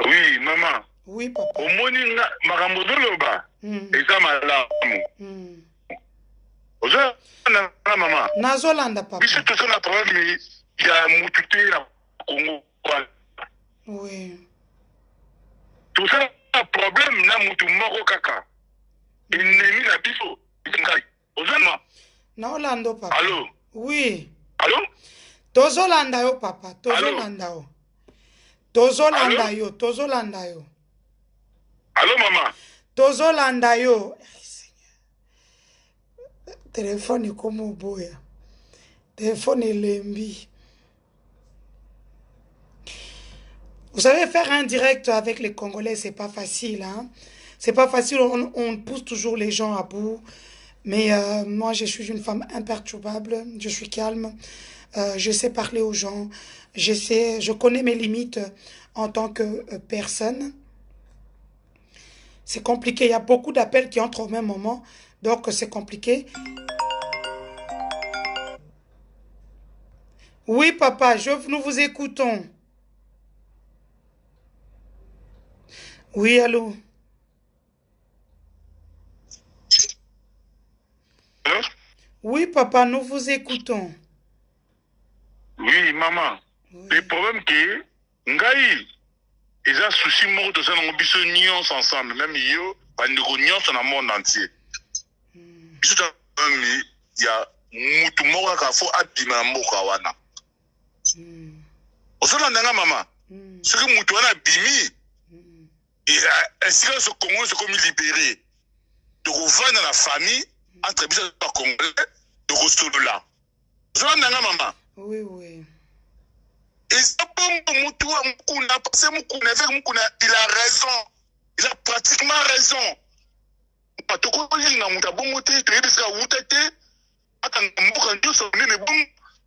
Oui, maman. Oui, papa. Omoni makambo zoloba eza malamu. Oza na mama. Nazolanda papa. Biso tozo na problème ya mutu te na Congo. Oui. Tozo na problème na mutu moko kaka. Ennemi na biso ngai. Oza ma. Na Orlando papa. Allô? Oui. Allô? Tozolanda yo papa, tozolanda yo. Tozolanda yo, tozolanda yo. Allô, maman? Tozolanda yo. Téléphone est comme au boya. Téléphone est lembi. Vous savez, faire un direct avec les Congolais, c'est pas facile. Hein? C'est pas facile, on pousse toujours les gens à bout. Mais moi, je suis une femme imperturbable. Je suis calme. Je sais parler aux gens. Je connais mes limites en tant que personne. C'est compliqué. Il y a beaucoup d'appels qui entrent au même moment. Donc, c'est compliqué. Oui, papa, nous vous écoutons. Oui, allô? Allô? Oui, papa, nous vous écoutons. Oui, Oui, maman. Oui. Le problème que ngai ils ont souci mort de ça dans biso nyons ensemble même yo bandiko nyons dans le monde entier. Biso il y a mutu moko ka fo abima mboka wana. Osala ndanga mama. Ce que mutu wana bimi. Est-ce que ce Congo se comme libéré de revenir dans la famille entre biso et Congolais de retourner là. Osala ndanga mama. Oui, oui. Et ça il a raison. Il a pratiquement raison.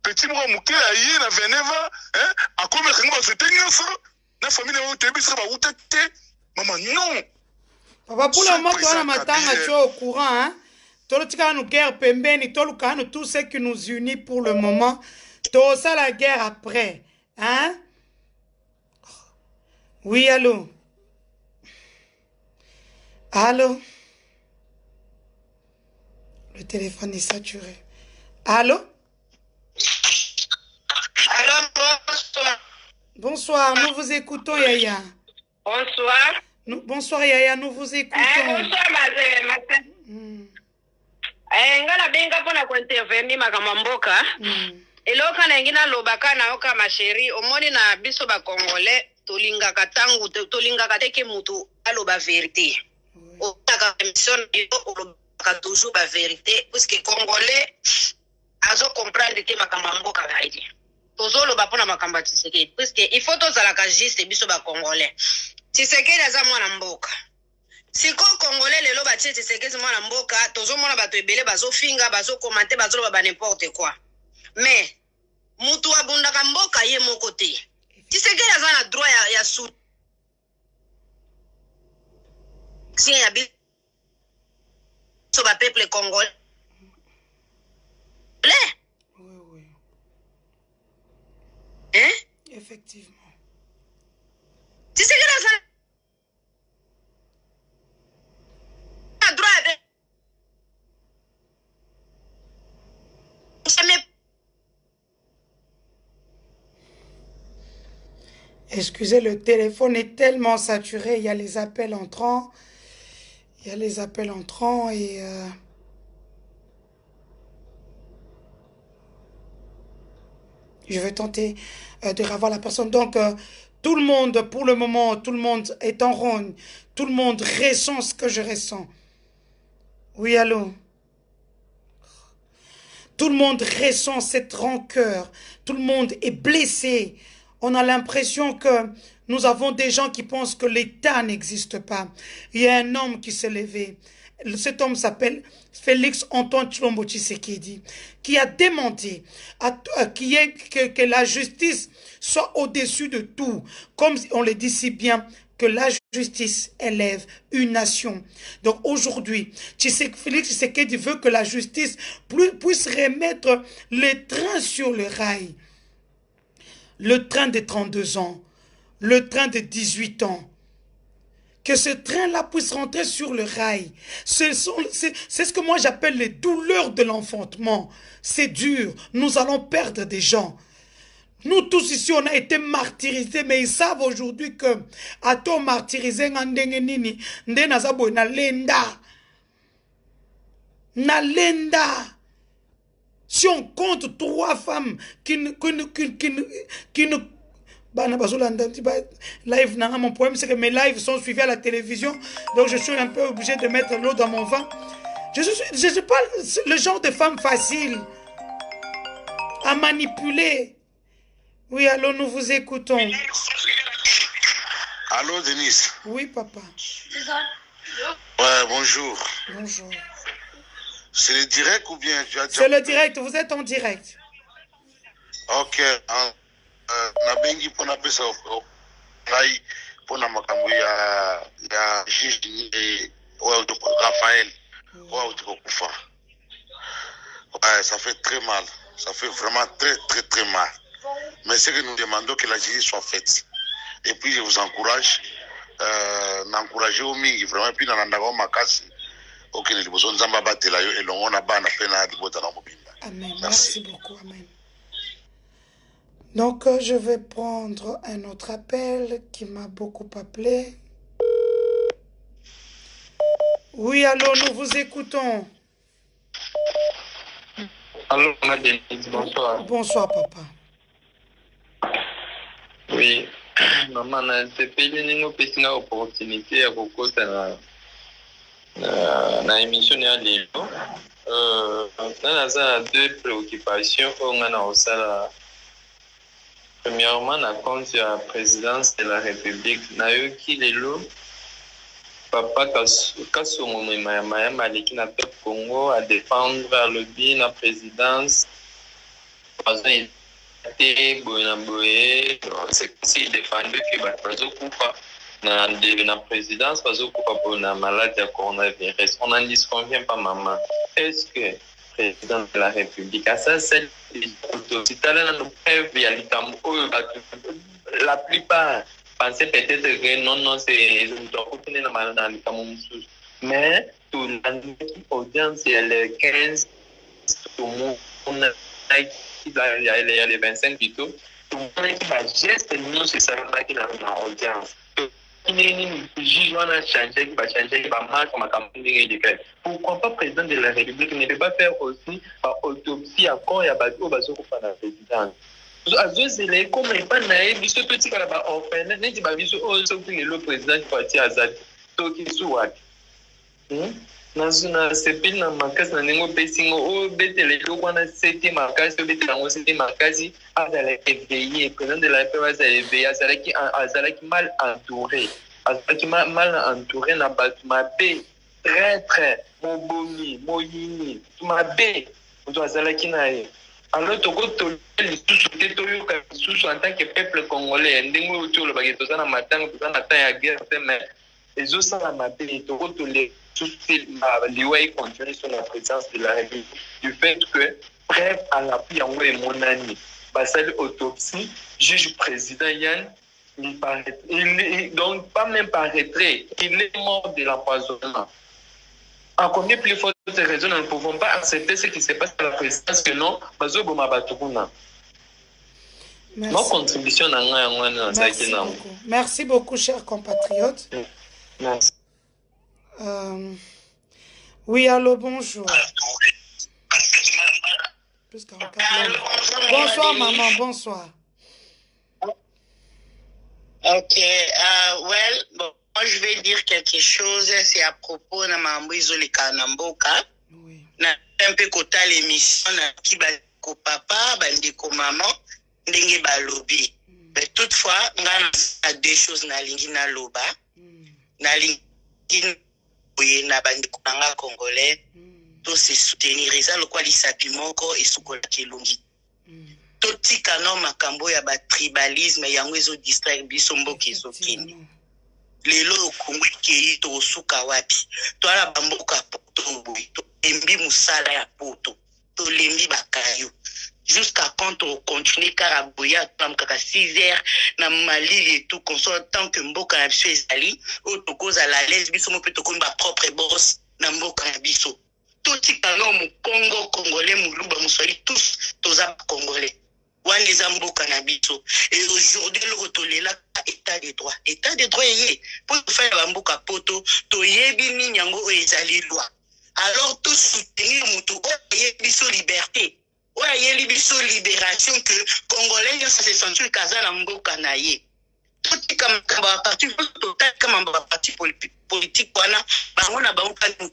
Petit moi mouké aïe na veneva a comme rien se tenir ça la famille na tebi sera utete maman non papa pour le moment toi na matanga tu es au courant hein tolotika nous guerre pembeni toluka nous tout ce qui nous unit pour le moment to ça la guerre après hein. Oui, allô? Allô? Le téléphone est saturé. Allô? Allô, bonsoir. Bonsoir, nous vous écoutons, Yaya. Bonsoir. Bonsoir, Yaya, nous vous écoutons. Bonsoir, madame. Ngala benga pona ko intervenir makamamboka. Eloka na ngina lobaka na oka masheri omoni na biso ba Congolais tolinga katangu tolinga kateke mutu aloba vérité. Otaka mission yo olobaka toujours ba vérité parce que Congolais azo comprendre que makamamboka gaidi. Tozo loba pona makamba Tshisekedi parce que il faut tozala ka juste biso ba Congolais. Tshisekedi aza mwana mboka. Siko Congolais lelo ba Tshisekedi mwana mboka tozo mona bato ebele bazo finga bazo commenter bazo loba ba n'importe quoi. Mais mutu abundaka mboka ye moko te. Tshisekedi aza na droit ya sou. Si ya bi so ba peuple congolais. Oui, oui. Hein? Effectivement. Tshisekedi aza na droit de Excusez, le téléphone est tellement saturé, il y a les appels entrants. Il y a les appels entrants et... Je vais tenter de revoir la personne. Donc, tout le monde, pour le moment, tout le monde est en rogne. Tout le monde ressent ce que je ressens. Oui, allô? Tout le monde ressent cette rancœur. Tout le monde est blessé. On a l'impression que nous avons des gens qui pensent que l'État n'existe pas. Il y a un homme qui s'est levé. Cet homme s'appelle Félix Antoine Tshilombo Tshisekedi, qui a démenti que la justice soit au-dessus de tout. Comme on le dit si bien, que la justice élève une nation. Donc aujourd'hui, Félix Tshisekedi veut que la justice puisse remettre le train sur le rail. Le train de 32 ans, le train de 18 ans, que ce train-là puisse rentrer sur le rail. C'est ce que moi j'appelle les douleurs de l'enfantement. C'est dur, nous allons perdre des gens. Nous tous ici, on a été martyrisés, mais ils savent aujourd'hui que à toi martyrisé, na lenda. Si on compte 3 femmes qui ne live, mon problème c'est que mes lives sont suivis à la télévision, donc je suis un peu obligé de mettre l'eau dans mon vin. Je suis pas le genre de femme facile à manipuler. Oui, allô, nous vous écoutons. Allô, Denise. Oui, papa. Ouais, bonjour. Bonjour. C'est le direct ou bien tu as déjà... C'est le direct, vous êtes en direct. Ok. Nabengi pona pesa ngai pona makambo ya juge Raphaël kufa. Ouais, ça fait très mal. Ça fait vraiment très mal. Mais c'est que nous demandons que la justice soit faite. Et puis je vous encourage, n'encouragez au mingi vraiment, et puis dans la makasi. Ok, les besoins de battre là et l'on a ban à peine à libota dans mobile. Amen. Merci beaucoup. Amen. Donc, je vais prendre un autre appel qui m'a beaucoup appelé. Oui, allô, nous vous écoutons. Allô, Madeleine, bonsoir. Bonsoir, papa. Oui, maman, c'est payé une opportunité à beaucoup na émission ya lelo. Dans deux préoccupations, on a aussi premièrement la compte de la présidence de la République. Nayoki lelo, papa Kasongo Maya Maliki na peuple Congo à défendre le bien la présidence. C'est aussi défendre que la présidence pour la maladie de coronavirus. On n'en disconvient pas, maman. Est-ce que le président de la République a ça, c'est la plupart pensaient peut-être que non, c'est mais tout l'audience, il y a les 15, tout le monde, il y a les 25 plutôt, tout le monde qui va geste, nous, c'est ça qui est dans l'audience. Le juge va changer, qui va changer, qui va marquer ma campagne de grève. Pourquoi pas le président de la République ne peut pas faire aussi par autopsie encore, il y a des gens qui font la présidence. Azozele comme il pas naïf biso petit kala ba orphelin neti ba biso o so ki le président qui parti azali to ki suwat nazuna sepil na makasi na ningo pesingo o betele lokwa na sete makasi o betela ngo sete makasi azala éveillé président de la République azala éveillé azalaki mal entouré na batu mabe traître mobomi moyini mabe to azalaki na ye. Alors, tout le en tant que peuple congolais, les autres continuer sur la présence de la République. Du fait que, bref, à l'appui en haut mon année, autopsie, juge président Yann, donc pas même par retrait, il est mort de l'empoisonnement. En combien plus forte raison, nous ne pouvons pas accepter ce qui se passe à la présidence que non, ma contribution Merci beaucoup, chers compatriotes. Merci. Oui, allô, bonjour. Bonsoir, maman, bonsoir. Ok, well, bon. Moi, je vais dire quelque chose, c'est à propos de Mambo les Kanamboka. Oui. Un peu kota l'émission, qui va ko papa, bandeko maman, ndenge balobi. Mais toutefois, on a deux choses na lingi na loba. Na lingi na bandeko nanga congolais, to se soutenir. Eza lokwa lisapi moko et sukola kelungi. Toti kano makambo ya ba tribalisme yango ezo distraire biso mboka ezokini. Lelo kumwiki to suka wapi to ala bamboka poto boy to lembi musala ya poto to lembi bakayo jusqu'à quand on continue karaboya tam kaka 6h na malili et tout console tant que mboka na biso ezali o to koza la l'aise biso mo pe to komba propre boss na mboka na biso to tikano mu Congo congolais muluba musali tous toza congolais. Et aujourd'hui, le retolela état de droit. État de droit, pour faire un bouc à poteau, to yebi ni nyango ezali loi. Alors, tout soutenir moutou, biso liberté. Oye biso libération que Congolais, ça se sentit kaza na mboka na ye. Tout comme parti politique, banana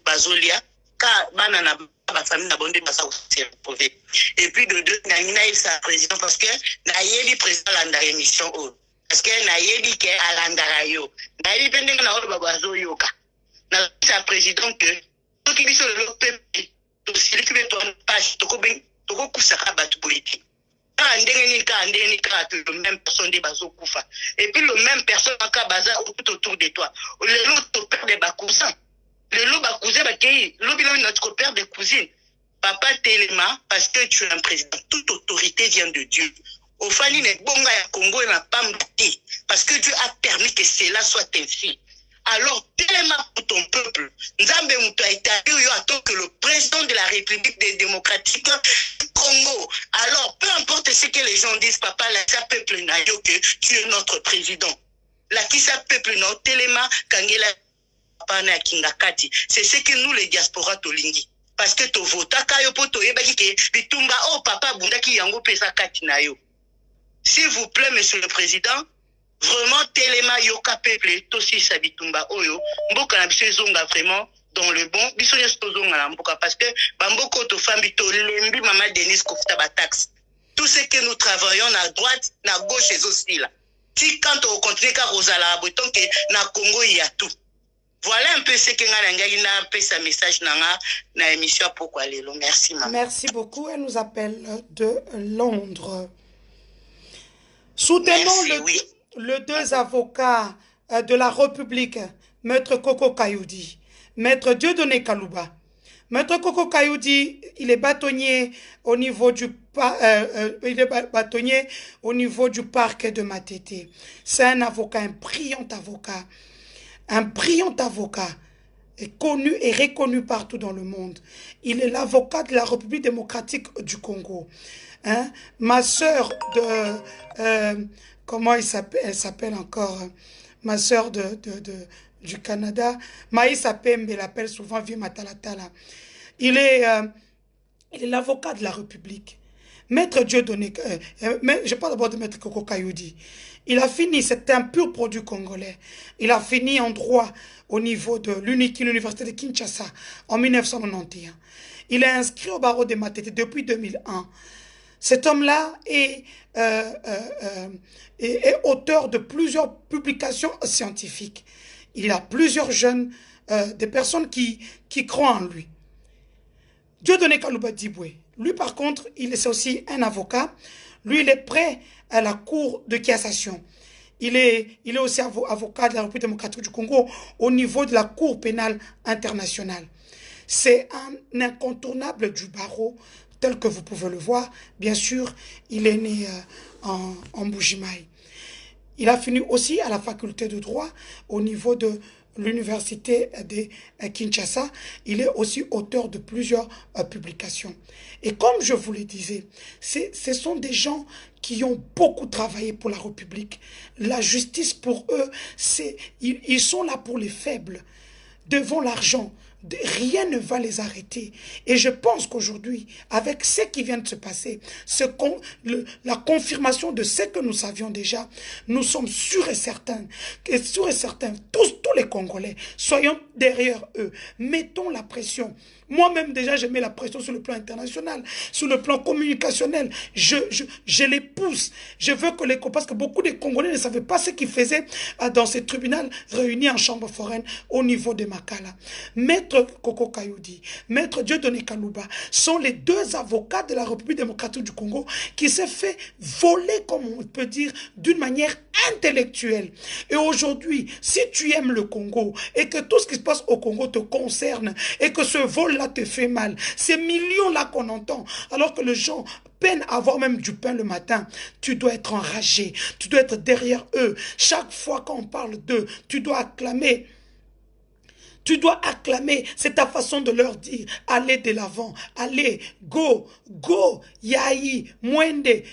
bazolia, car banana ba famille na bonde basa se retrouver. Et puis de deux na sa président parce que na yeli président landa émission o parce que na yeli ke alanda yo na yeli pende na o babazo yoka na sa président que to ki biso le peuple to sili ki beto page to ko ben to ko kusaka batu politique ndenge ni ka le même personne de bazo kufa et puis le même personne ka baza tout autour de toi le lot to perdre ba cousin. Le loup a cousin, notre père de cousine. Papa Téléma, parce que tu es un président. Toute autorité vient de Dieu. Au Fani, les Bonga et Congo n'a pas monté. Parce que Dieu a permis que cela soit ainsi. Alors, Téléma pour ton peuple. Nzambe Moutou a établi en tant que le président de la République démocratique du Congo. Alors, peu importe ce que les gens disent, papa, là, ça peuple n'a que tu es notre président. Là, qui ça peuple n'a telema, kangela, papa na kingakati. C'est ce que nous, les diasporas, tolingi. Parce que to vota kayo po to yebaki ke bitumba oh papa bundaki yango pesa kati na yo. S'il vous plaît, monsieur le président, vraiment telema yoka peuple to si sa bitumba oyo mboka na biso zonga vraiment dans le bon biso yeso zonga na mboka parce que bamboko to fambi to lembi mama Denise kofuta ba taxe. Tout ce que nous travaillons à droite, à gauche et aussi là. Si quand on continue à Rosala Breton que na Congo il y a tout. Voilà un peu ce que nous avons fait ce message dans l'émission Pourquoi Lelo. Merci, maman. Merci beaucoup. Elle nous appelle de Londres. Soutenons le deux avocats de la République, Maître Koko Kayoudi, Maître Dieudonné Kalouba. Maître Koko Kayoudi, il est bâtonnier au niveau du parc de Matete. C'est un avocat, un brillant avocat, est connu et reconnu partout dans le monde. Il est l'avocat de la République démocratique du Congo. Hein? Ma sœur comment elle s'appelle encore? Ma sœur du Canada, Maïssa Pembe, l'appelle souvent Vieux Matalatala. Il est l'avocat de la République. Maître Dieudonné, je parle d'abord de Maître Koko Kayoudi. Il a fini, c'était un pur produit congolais. Il a fini en droit au niveau de l'université de Kinshasa en 1991. Il est inscrit au barreau de Matete depuis 2001. Cet homme-là est auteur de plusieurs publications scientifiques. Il a plusieurs jeunes, des personnes qui croient en lui. Dieudonné Kalouba Diboué. Lui, par contre, c'est aussi un avocat. Lui, il est prêt à la Cour de cassation. Il est aussi avocat de la République démocratique du Congo au niveau de la Cour pénale internationale. C'est un incontournable du barreau, tel que vous pouvez le voir. Bien sûr, il est né en Bujimaï. Il a fini aussi à la faculté de droit au niveau de l'université de Kinshasa. Il est aussi auteur de plusieurs publications. Et comme je vous le disais, ce sont des gens qui ont beaucoup travaillé pour la République. La justice pour eux, ils sont là pour les faibles, devant l'argent. Rien ne va les arrêter. Et je pense qu'aujourd'hui, avec ce qui vient de se passer, la confirmation de ce que nous savions déjà, nous sommes sûrs et certains, tous les Congolais, soyons derrière eux. Mettons la pression. Moi-même, déjà, je mets la pression sur le plan international, sur le plan communicationnel. Je les pousse. Je veux que parce que beaucoup de Congolais ne savaient pas ce qu'ils faisaient dans ces tribunaux réunis en chambre foraine au niveau de Makala. Maître Koko Kayoudi, Maître Dieudonné Kalouba sont les deux avocats de la République démocratique du Congo qui s'est fait voler, comme on peut dire, d'une manière intellectuelle. Et aujourd'hui, si tu aimes le Congo et que tout ce qui se passe au Congo te concerne et que ce vol-là te fait mal, ces millions-là qu'on entend, alors que les gens peinent à avoir même du pain le matin, tu dois être enragé, tu dois être derrière eux. Chaque fois qu'on parle d'eux, tu dois acclamer. Tu dois acclamer, c'est ta façon de leur dire, allez de l'avant, allez, go, yaï, mwende,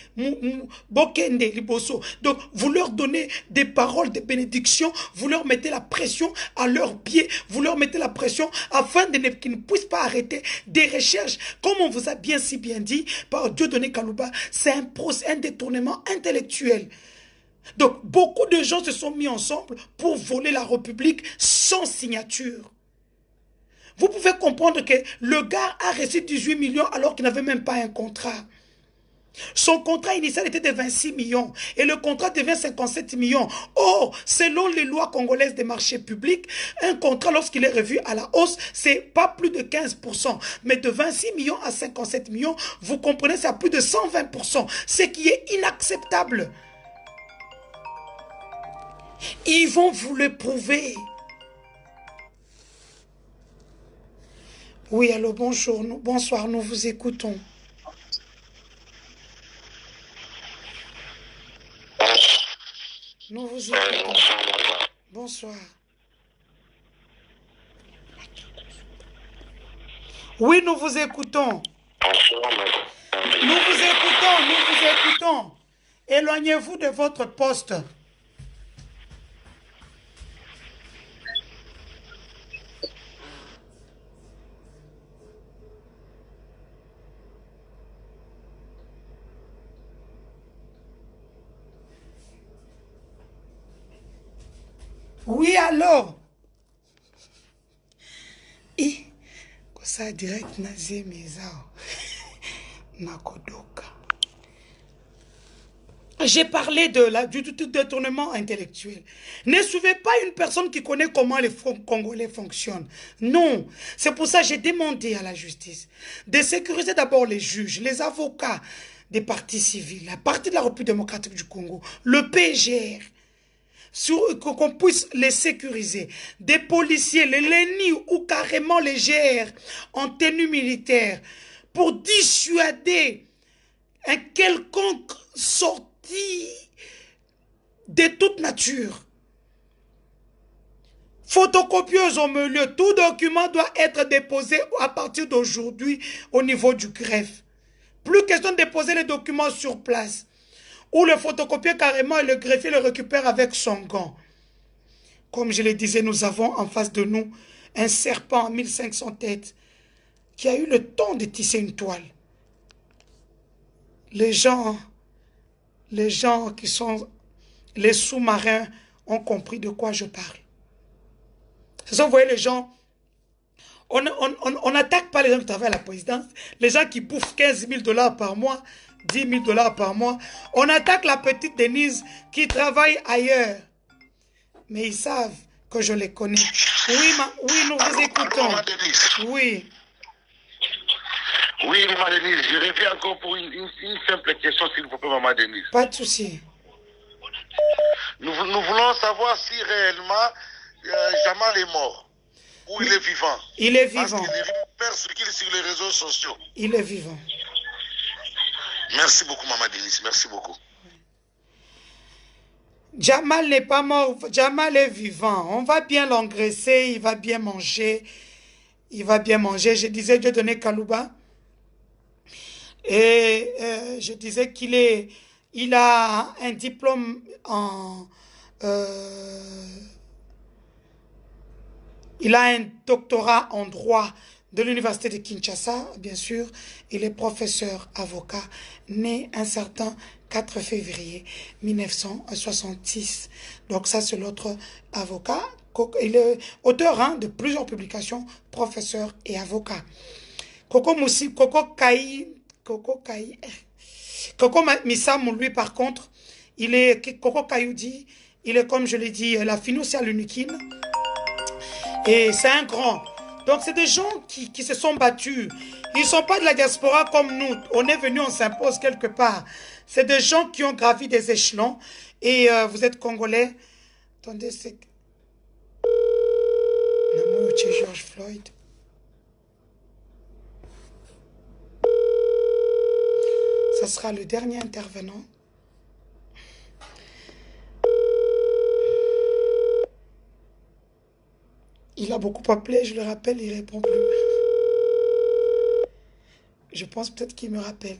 bokende, liboso. Donc, vous leur donnez des paroles de bénédiction, vous leur mettez la pression à leurs pieds, vous leur mettez la pression afin qu'ils ne puissent pas arrêter des recherches. Comme on vous a si bien dit par Dieudonné Kalouba, c'est un détournement intellectuel. Donc, beaucoup de gens se sont mis ensemble pour voler la République sans signature. Vous pouvez comprendre que le gars a reçu 18 millions alors qu'il n'avait même pas un contrat. Son contrat initial était de 26 millions et le contrat devient 57 millions. Or, selon les lois congolaises des marchés publics, un contrat, lorsqu'il est revu à la hausse, c'est pas plus de 15%. Mais de 26 millions à 57 millions, vous comprenez, c'est à plus de 120%. Ce qui est inacceptable. Ils vont vous le prouver. Oui, allô, bonjour, bonsoir, nous vous écoutons. Nous vous écoutons. Bonsoir. Oui, nous vous écoutons. Nous vous écoutons, nous vous écoutons. Éloignez-vous de votre poste. Oui, allô? Et, ça direct nazie mezao. Nakodoka. J'ai parlé du détournement intellectuel. Ne suivez pas une personne qui connaît comment les Congolais fonctionnent. Non. C'est pour ça que j'ai demandé à la justice de sécuriser d'abord les juges, les avocats des partis civils, la partie de la République démocratique du Congo, le PGR, qu'on puisse les sécuriser. Des policiers, les LENI ou carrément les GR en tenue militaire pour dissuader un quelconque sortie de toute nature. Photocopieuse au milieu, tout document doit être déposé à partir d'aujourd'hui au niveau du greffe. Plus question de déposer les documents sur place. Ou le photocopier carrément et le greffier le récupère avec son gant. Comme je le disais, nous avons en face de nous un serpent à 1500 têtes qui a eu le temps de tisser une toile. Les gens qui sont les sous-marins ont compris de quoi je parle. C'est ça, vous voyez les gens, on n'attaque pas les gens qui travaillent à la présidence, les gens qui bouffent 15 000 $ par mois, 10 000 $ par mois. On attaque la petite Denise qui travaille ailleurs. Mais ils savent que je les connais. Oui, nous vous écoutons. Oui. Oui, Maman Denise, je reviens encore pour une simple question, s'il vous plaît, Maman Denise. Pas de souci. Nous voulons savoir si réellement Jamal est mort ou il est vivant. Il est vivant. Parce que les rumeurs circulent sur les réseaux sociaux. Il est vivant. Merci beaucoup, Maman Denise. Merci beaucoup. Jamal n'est pas mort. Jamal est vivant. On va bien l'engraisser. Il va bien manger. Il va bien manger. Je disais, Dieu donné Kalouba. Et je disais il a un diplôme en... il a un doctorat en droit de l'université de Kinshasa, bien sûr. Il est professeur avocat, né un certain 4 février 1966. Donc ça, c'est l'autre avocat. Il est auteur de plusieurs publications, professeur et avocat. Coco Missamou, lui, par contre, Coco Kayoudi, il est, comme je l'ai dit, la financière Lunukine. Et c'est un grand. Donc, c'est des gens qui se sont battus. Ils ne sont pas de la diaspora comme nous. On est venu, on s'impose quelque part. C'est des gens qui ont gravi des échelons. Et vous êtes Congolais. Attendez, c'est... George Floyd. Ça sera le dernier intervenant. Il a beaucoup appelé, je le rappelle, il ne répond plus. Je pense peut-être qu'il me rappelle.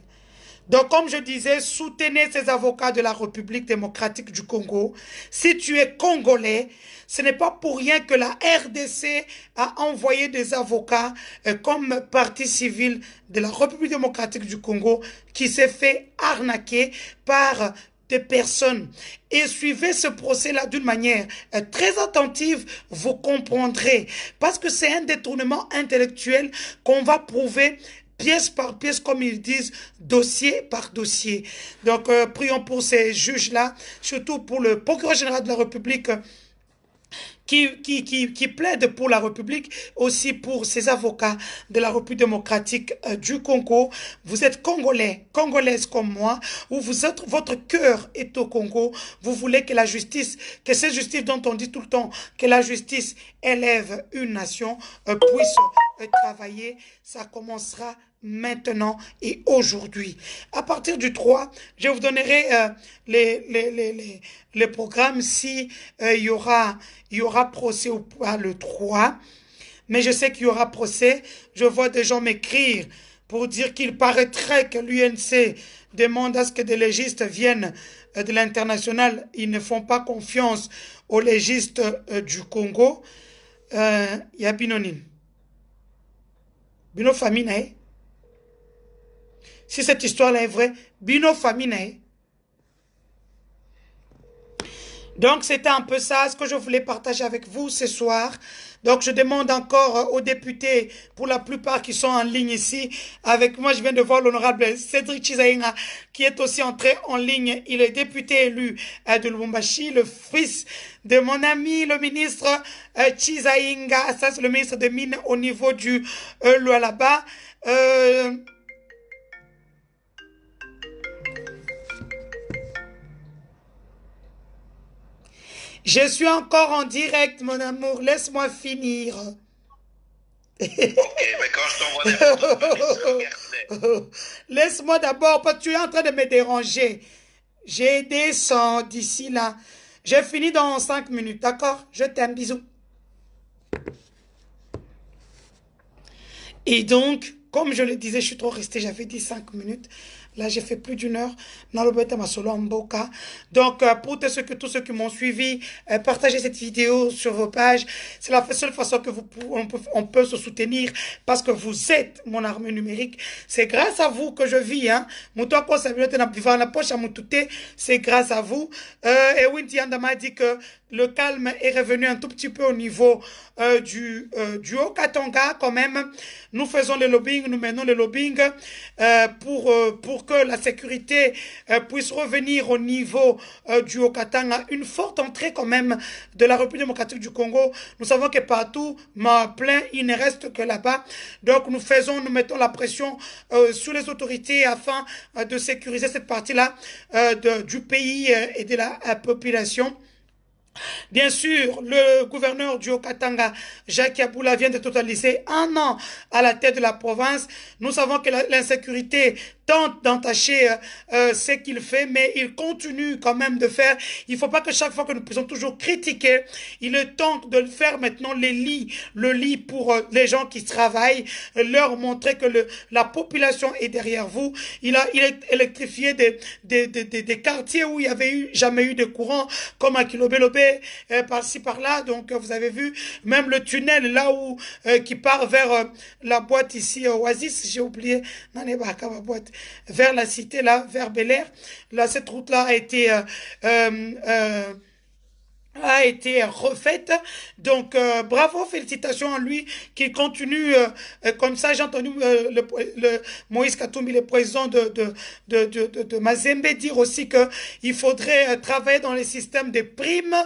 Donc, comme je disais, soutenez ces avocats de la République démocratique du Congo. Si tu es Congolais, ce n'est pas pour rien que la RDC a envoyé des avocats comme partie civile de la République démocratique du Congo qui s'est fait arnaquer par des personnes. Et suivez ce procès-là d'une manière très attentive, vous comprendrez. Parce que c'est un détournement intellectuel qu'on va prouver pièce par pièce, comme ils disent, dossier par dossier. Donc, prions pour ces juges-là, surtout pour le procureur général de la République qui plaide pour la République, aussi pour ces avocats de la République démocratique du Congo. Vous êtes Congolais, Congolaises comme moi, ou votre cœur est au Congo. Vous voulez que la justice, que cette justice dont on dit tout le temps, que la justice élève une nation, puisse travailler. Ça commencera maintenant et aujourd'hui. À partir du 3, je vous donnerai les programmes si il y aura procès ou pas le 3. Mais je sais qu'il y aura procès. Je vois des gens m'écrire pour dire qu'il paraîtrait que l'UNC demande à ce que des légistes viennent de l'international. Ils ne font pas confiance aux légistes du Congo. Il y a Binonin. Bino famille. Si cette histoire-là est vraie, Bino famille. Donc, c'était un peu ça, ce que je voulais partager avec vous ce soir. Donc, je demande encore aux députés, pour la plupart qui sont en ligne ici, avec moi, je viens de voir l'honorable Cédric Chizaïnga, qui est aussi entré en ligne. Il est député élu de Lubumbashi, le fils de mon ami, le ministre Chizaïnga. Ça, c'est le ministre des Mines au niveau du Lualaba. Je suis encore en direct, mon amour. Laisse-moi finir. Ok, mais quand je t'envoie Laisse-moi d'abord, parce que tu es en train de me déranger. J'ai descendu d'ici là. J'ai fini dans 5 minutes, d'accord? Je t'aime, bisous. Et donc, comme je le disais, je suis trop restée, j'avais dit 5 minutes. Là, j'ai fait plus d'1 heure. Donc, pour tous ceux qui m'ont suivi, partagez cette vidéo sur vos pages. C'est la seule façon que on peut se soutenir parce que vous êtes mon armée numérique. C'est grâce à vous que je vis. Hein. C'est grâce à vous. Et Windy Andama dit que le calme est revenu un tout petit peu au niveau du Haut-Katanga quand même. Nous faisons le lobbying, nous menons le lobbying pour que la sécurité puisse revenir au niveau du Haut-Katanga. Une forte entrée quand même de la République démocratique du Congo. Nous savons que partout, plein, il ne reste que là-bas. Donc nous mettons la pression sur les autorités afin de sécuriser cette partie-là du pays et de la population. Bien sûr, le gouverneur du Haut-Katanga, Jacques Yaboula, vient de totaliser 1 an à la tête de la province. Nous savons que l'insécurité tente d'entacher ce qu'il fait, mais il continue quand même de faire. Il ne faut pas que chaque fois que nous puissions toujours critiquer, il est temps de faire maintenant le lit pour les gens qui travaillent, leur montrer que la population est derrière vous. Il a électrifié des quartiers où il n'y avait jamais eu de courant, comme à Kilobé-Lobé, par-ci par-là. Donc vous avez vu, même le tunnel là où qui part vers la boîte ici, Oasis, j'ai oublié, non, ma boîte, vers la cité là, vers Bel Air. Là, cette route là a été refaite. Donc, bravo, félicitations à lui qui continue comme ça. J'ai entendu le Moïse Katumbi, le président de Mazembe, dire aussi que il faudrait travailler dans les systèmes de primes.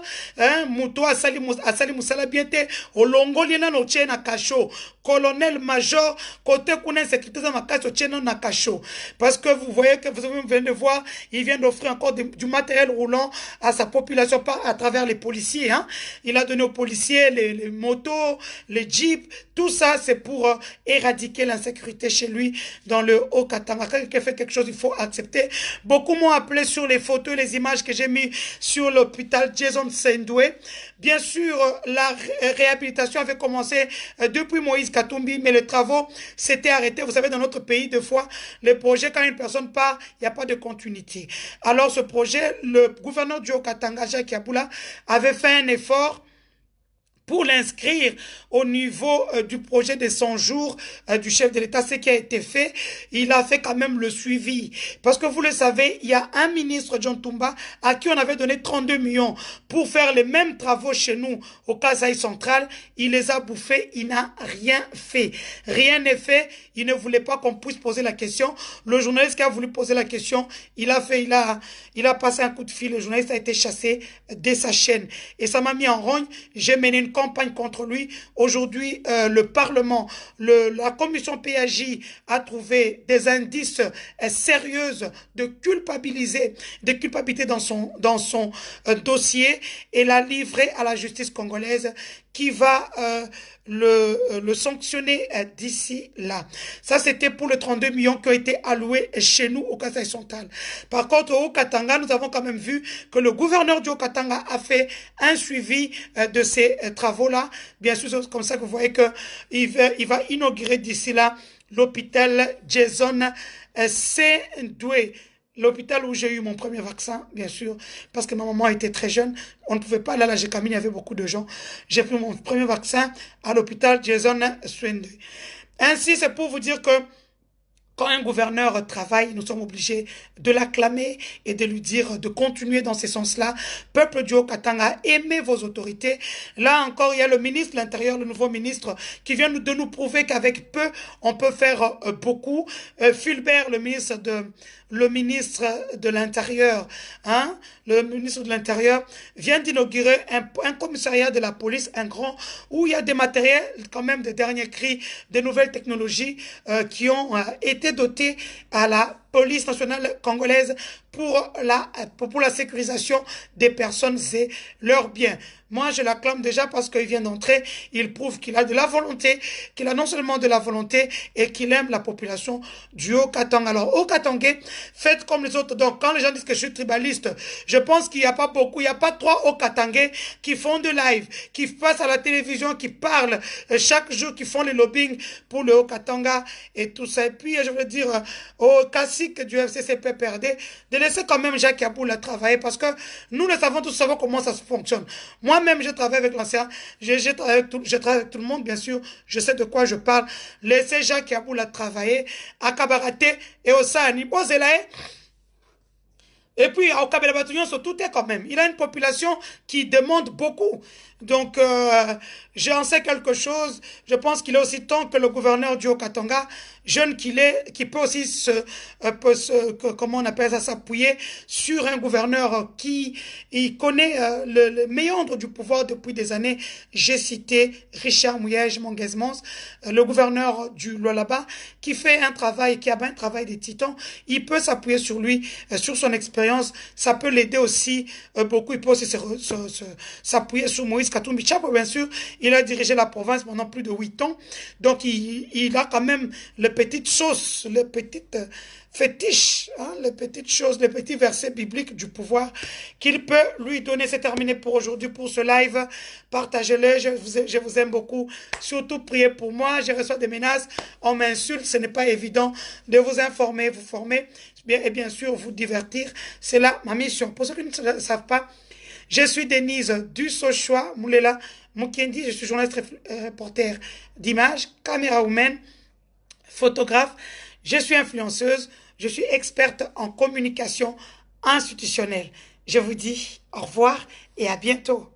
Mouto Asali Moussala Biente, Olongo Liena no Tchena Kacho, colonel major, côté Kounen sécurité dans ma case au Tchena Nakacho. Parce que vous voyez que vous venez de voir, il vient d'offrir encore du matériel roulant à sa population à travers les policiers. Hein. Il a donné aux policiers les motos, les jeeps, tout ça c'est pour éradiquer l'insécurité chez lui dans le Haut-Katanga. Quand quelqu'un fait quelque chose, il faut accepter. Beaucoup m'ont appelé sur les photos, les images que j'ai mis sur l'hôpital Jason Sendoué. Bien sûr, la réhabilitation avait commencé depuis Moïse Katumbi, mais les travaux s'étaient arrêtés. Vous savez, dans notre pays, deux fois, les projets, quand une personne part, il n'y a pas de continuité. Alors, ce projet, le gouverneur du Haut-Katanga, Jacques Yaboula, avait fait un effort pour l'inscrire au niveau du projet de 100 jours du chef de l'État, ce qui a été fait, il a fait quand même le suivi. Parce que vous le savez, il y a un ministre, John Tumba, à qui on avait donné 32 millions pour faire les mêmes travaux chez nous au Kasaï central. Il les a bouffés, il n'a rien fait. Rien n'est fait, il ne voulait pas qu'on puisse poser la question. Le journaliste qui a voulu poser la question, il a passé un coup de fil, le journaliste a été chassé de sa chaîne. Et ça m'a mis en rogne, j'ai mené une campagne contre lui. Aujourd'hui, le Parlement, la commission PAJ a trouvé des indices sérieux de culpabilité dans son dossier et l'a livré à la justice congolaise qui va le sanctionner d'ici là. Ça, c'était pour les 32 millions qui ont été alloués chez nous au Kasaï central. Par contre, au Haut-Katanga, nous avons quand même vu que le gouverneur du Haut-Katanga a fait un suivi de ces travaux-là. Bien sûr, c'est comme ça que vous voyez qu'il va inaugurer d'ici là l'hôpital Jason Saint-Doué. L'hôpital où j'ai eu mon premier vaccin, bien sûr, parce que ma maman était très jeune. On ne pouvait pas aller à la Gécamine, il y avait beaucoup de gens. J'ai pris mon premier vaccin à l'hôpital Jason Saint-Doué. Ainsi, c'est pour vous dire que quand un gouverneur travaille, nous sommes obligés de l'acclamer et de lui dire de continuer dans ce sens-là. Peuple du Haut-Katanga, aimez vos autorités. Là encore, il y a le ministre de l'Intérieur, le nouveau ministre, qui vient de nous prouver qu'avec peu, on peut faire beaucoup. Fulbert, le ministre de l'Intérieur, le ministre de l'Intérieur vient d'inaugurer un commissariat de la police, un grand, où il y a des matériels, quand même, de dernier cri, de nouvelles technologies qui ont été dotés à la police nationale congolaise pour la sécurisation des personnes et leurs biens. Moi, je l'acclame déjà parce qu'il vient d'entrer. Il prouve qu'il a de la volonté, qu'il a non seulement de la volonté et qu'il aime la population du Haut-Katanga. Alors, Haut-Katangais, faites comme les autres. Donc, quand les gens disent que je suis tribaliste, je pense qu'il n'y a pas beaucoup. Il n'y a pas 3 Haut-Katangais qui font de live, qui passent à la télévision, qui parlent chaque jour, qui font les lobbying pour le Haut-Katanga et tout ça. Et puis, je veux dire au classique du FCCPPRD de laisser quand même Jacques Yaboula travailler parce que nous le savons, tous savons comment ça fonctionne. Moi-même, je travaille avec l'ancien, je travaille avec tout le monde, bien sûr, je sais de quoi je parle. Laissez Jacques Yaboula travailler à Kabaraté et au Sahani. Et puis, au Kabelabatouillon, tout est quand même. Il a une population qui demande beaucoup. Donc, j'en sais quelque chose. Je pense qu'il est aussi temps que le gouverneur du Haut-Katanga, jeune qu'il est, qui peut aussi comment on appelle ça, s'appuyer sur un gouverneur qui il connaît le méandre du pouvoir depuis des années. J'ai cité Richard Mouyège Monguezmans, le gouverneur du Lualaba, qui fait un travail, qui a un travail des titans. Il peut s'appuyer sur lui, sur son expérience. Ça peut l'aider aussi beaucoup. Il peut aussi s'appuyer sur Moïse Katumbi Tchabo, bien sûr. Il a dirigé la province pendant plus de 8 ans. Donc, il a quand même les petites sauces, les petites fétiches, les petites choses, les petits versets bibliques du pouvoir qu'il peut lui donner. C'est terminé pour aujourd'hui, pour ce live. Partagez-le, je vous aime beaucoup. Surtout, priez pour moi. Je reçois des menaces, on m'insulte. Ce n'est pas évident de vous informer, vous former et bien sûr vous divertir. C'est là ma mission. Pour ceux qui ne le savent pas, je suis Denise Dussochoa Moulela Mukendi, je suis journaliste reporter d'images, camérawoman, photographe, je suis influenceuse, je suis experte en communication institutionnelle. Je vous dis au revoir et à bientôt.